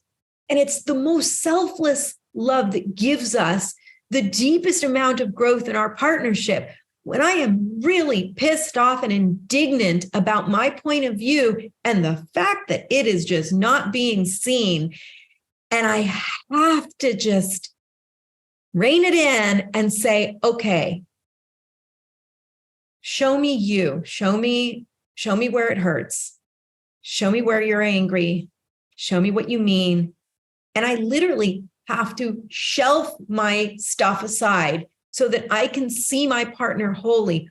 it's the most selfless love that gives us the deepest amount of growth in our partnership. When I am really pissed off and indignant about my point of view and the fact that it is just not being seen, And I have to just rein it in and say, okay, show me you, show me where it hurts. Show me where you're angry. Show me what you mean. And I literally have to shelf my stuff aside so that I can see my partner wholly.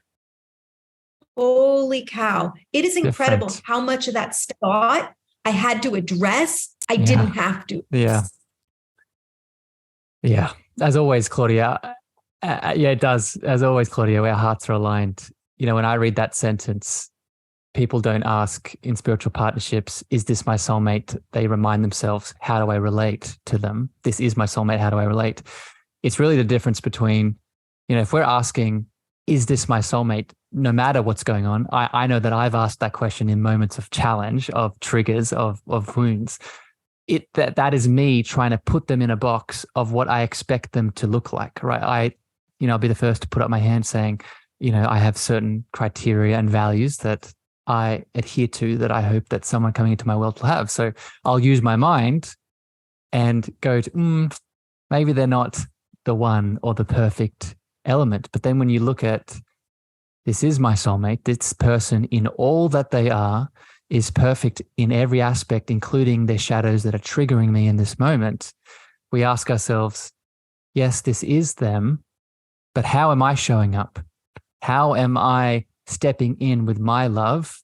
Holy cow. It is incredible how much of that thought I had to address. I didn't have to. Yeah. Yeah. As always, Claudia. Yeah, it does. As always, Claudia, our hearts are aligned. You know, when I read that sentence, people don't ask in spiritual partnerships, is this my soulmate? They remind themselves, how do I relate to them? This is my soulmate. How do I relate? It's really the difference between, you know, if we're asking, is this my soulmate? No matter what's going on, I know that I've asked that question in moments of challenge, of triggers, of wounds. That is me trying to put them in a box of what I expect them to look like, right? I'll be the first to put up my hand saying, you know, I have certain criteria and values that I adhere to that I hope that someone coming into my world will have. So I'll use my mind and go to, maybe they're not the one or the perfect element. But then when you look at, this is my soulmate, this person in all that they are is perfect in every aspect, including their shadows that are triggering me in this moment. We ask ourselves, yes, this is them, but how am I showing up? How am I stepping in with my love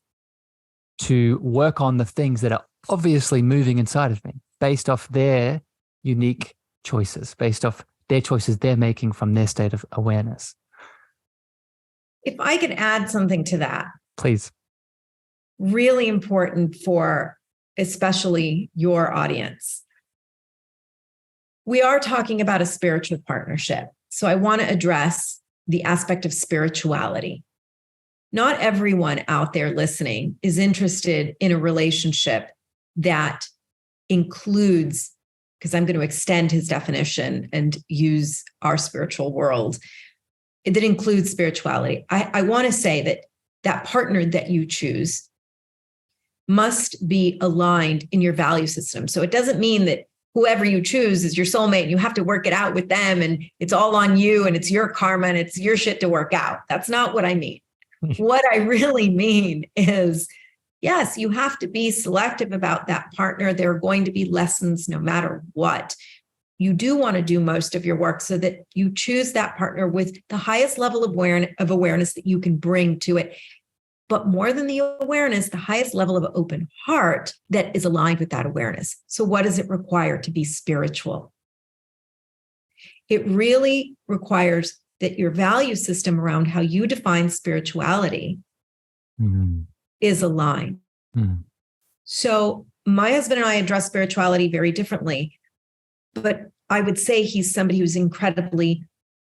to work on the things that are obviously moving inside of me based off their unique choices, based off their choices they're making from their state of awareness? If I could add something to that. Please. Really important for especially your audience. We are talking about a spiritual partnership. So I want to address the aspect of spirituality. Not everyone out there listening is interested in a relationship that includes, because I'm going to extend his definition and use our spiritual world, that includes spirituality. I want to say that partner that you choose must be aligned in your value system. So it doesn't mean that whoever you choose is your soulmate and you have to work it out with them and it's all on you and it's your karma and it's your shit to work out. That's not what I mean. What I really mean is, yes, you have to be selective about that partner. There are going to be lessons no matter what. You do want to do most of your work so that you choose that partner with the highest level of awareness that you can bring to it. But more than the awareness, the highest level of open heart that is aligned with that awareness. So what does it require to be spiritual? It really requires that your value system around how you define spirituality is aligned. So my husband and I address spirituality very differently, but I would say he's somebody who's incredibly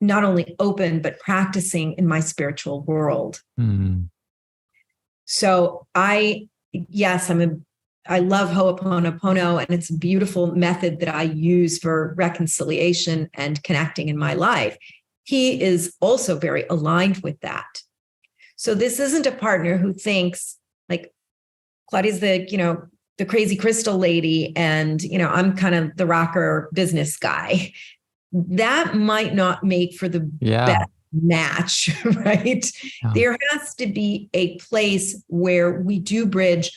not only open, but practicing in my spiritual world. So I love Ho'oponopono, and it's a beautiful method that I use for reconciliation and connecting in my life. He is also very aligned with that. So this isn't a partner who thinks like Claudia's the crazy crystal lady and, I'm kind of the rocker business guy. That might not make for the best match, right? Yeah. There has to be a place where we do bridge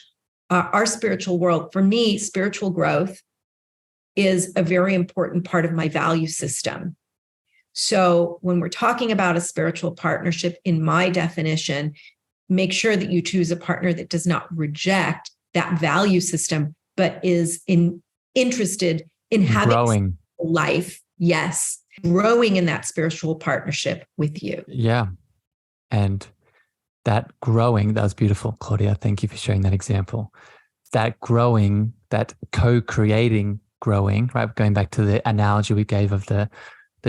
our spiritual world. For me, spiritual growth is a very important part of my value system. So when we're talking about a spiritual partnership, in my definition, make sure that you choose a partner that does not reject that value system, but is interested in having growing life. Yes. Growing in that spiritual partnership with you. Yeah. And that growing, that was beautiful, Claudia. Thank you for sharing that example. That growing, that co-creating growing, right? Going back to the analogy we gave of the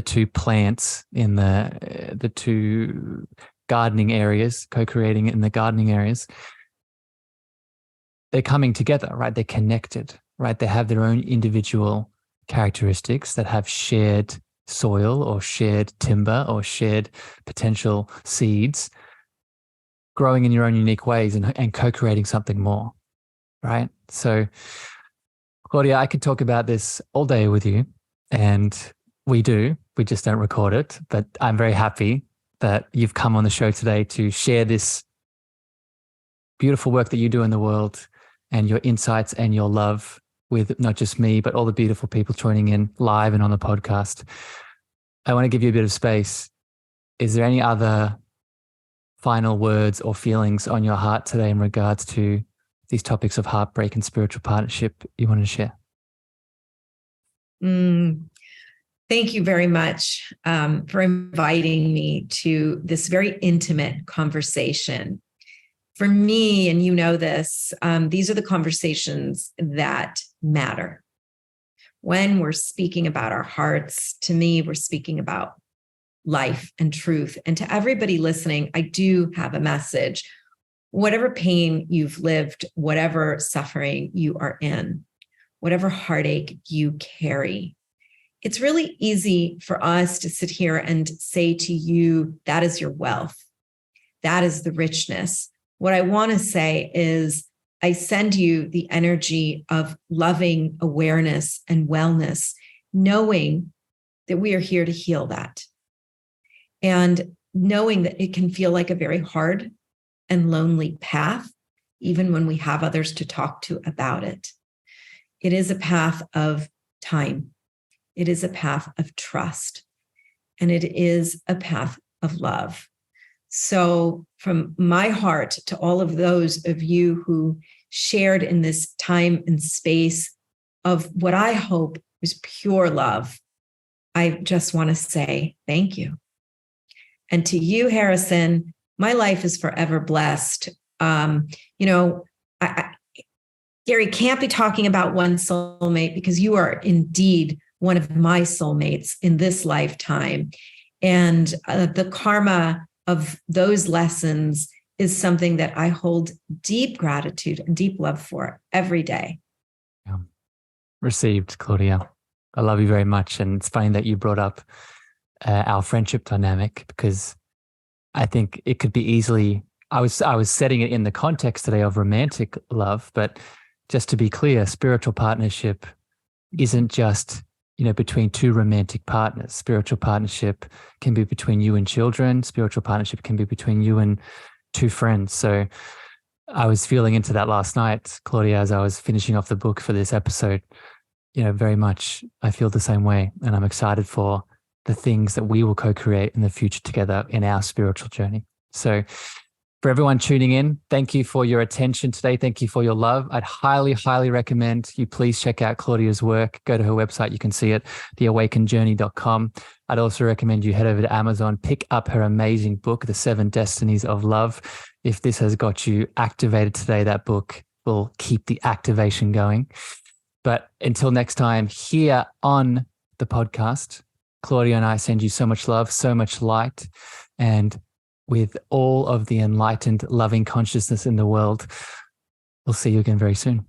two plants in the two gardening areas, co-creating in the gardening areas. They're coming together, right? They're connected, right? They have their own individual characteristics that have shared soil or shared timber or shared potential seeds, growing in your own unique ways and co-creating something more, right? So Claudia, I could talk about this all day with you, and we just don't record it. But I'm very happy that you've come on the show today to share this beautiful work that you do in the world and your insights and your love with not just me, but all the beautiful people joining in live and on the podcast. I want to give you a bit of space. Is there any other final words or feelings on your heart today in regards to these topics of heartbreak and spiritual partnership you want to share? Thank you very much for inviting me to this very intimate conversation. For me, and you know this, these are the conversations that matter. When we're speaking about our hearts, to me, we're speaking about life and truth. And to everybody listening, I do have a message. Whatever pain you've lived, whatever suffering you are in, whatever heartache you carry, it's really easy for us to sit here and say to you, that is your wealth. That is the richness. What I want to say is I send you the energy of loving awareness and wellness, knowing that we are here to heal that. And knowing that it can feel like a very hard and lonely path, even when we have others to talk to about it. It is a path of time. It is a path of trust. And it is a path of love. So from my heart to all of those of you who shared in this time and space of what I hope is pure love, I just want to say thank you. And to you, Harrison, my life is forever blessed. Gary can't be talking about one soulmate because you are indeed one of my soulmates in this lifetime. And the karma of those lessons is something that I hold deep gratitude and deep love for every day. Yeah. Received, Claudia. I love you very much. And it's funny that you brought up our friendship dynamic, because I think it could be easily, I was setting it in the context today of romantic love, but just to be clear, spiritual partnership isn't just, between two romantic partners. Spiritual partnership can be between you and children. Spiritual partnership can be between you and two friends. So I was feeling into that last night, Claudia, as I was finishing off the book for this episode. Very much I feel the same way, and I'm excited for the things that we will co-create in the future together in our spiritual journey. So for everyone tuning in, thank you for your attention today. Thank you for your love. I'd highly, highly recommend you please check out Claudia's work. Go to her website. You can see it, theawakenedjourney.com. I'd also recommend you head over to Amazon, pick up her amazing book, The 7 Destinies of Love. If this has got you activated today, that book will keep the activation going. But until next time, here on the podcast, Claudia and I send you so much love, so much light, and with all of the enlightened, loving consciousness in the world. We'll see you again very soon.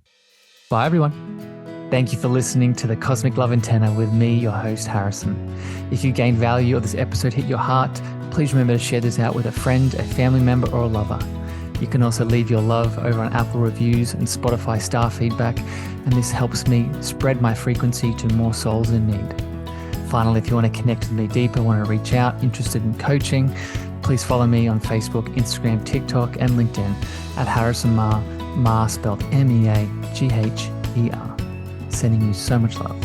Bye, everyone. Thank you for listening to the Cosmic Love Antenna with me, your host, Harrison. If you gained value or this episode hit your heart, please remember to share this out with a friend, a family member, or a lover. You can also leave your love over on Apple reviews and Spotify star feedback, and this helps me spread my frequency to more souls in need. Finally, if you want to connect with me deeper, want to reach out, interested in coaching, please follow me on Facebook, Instagram, TikTok, and LinkedIn at Harrison Meagher, spelled Meagher. Sending you so much love.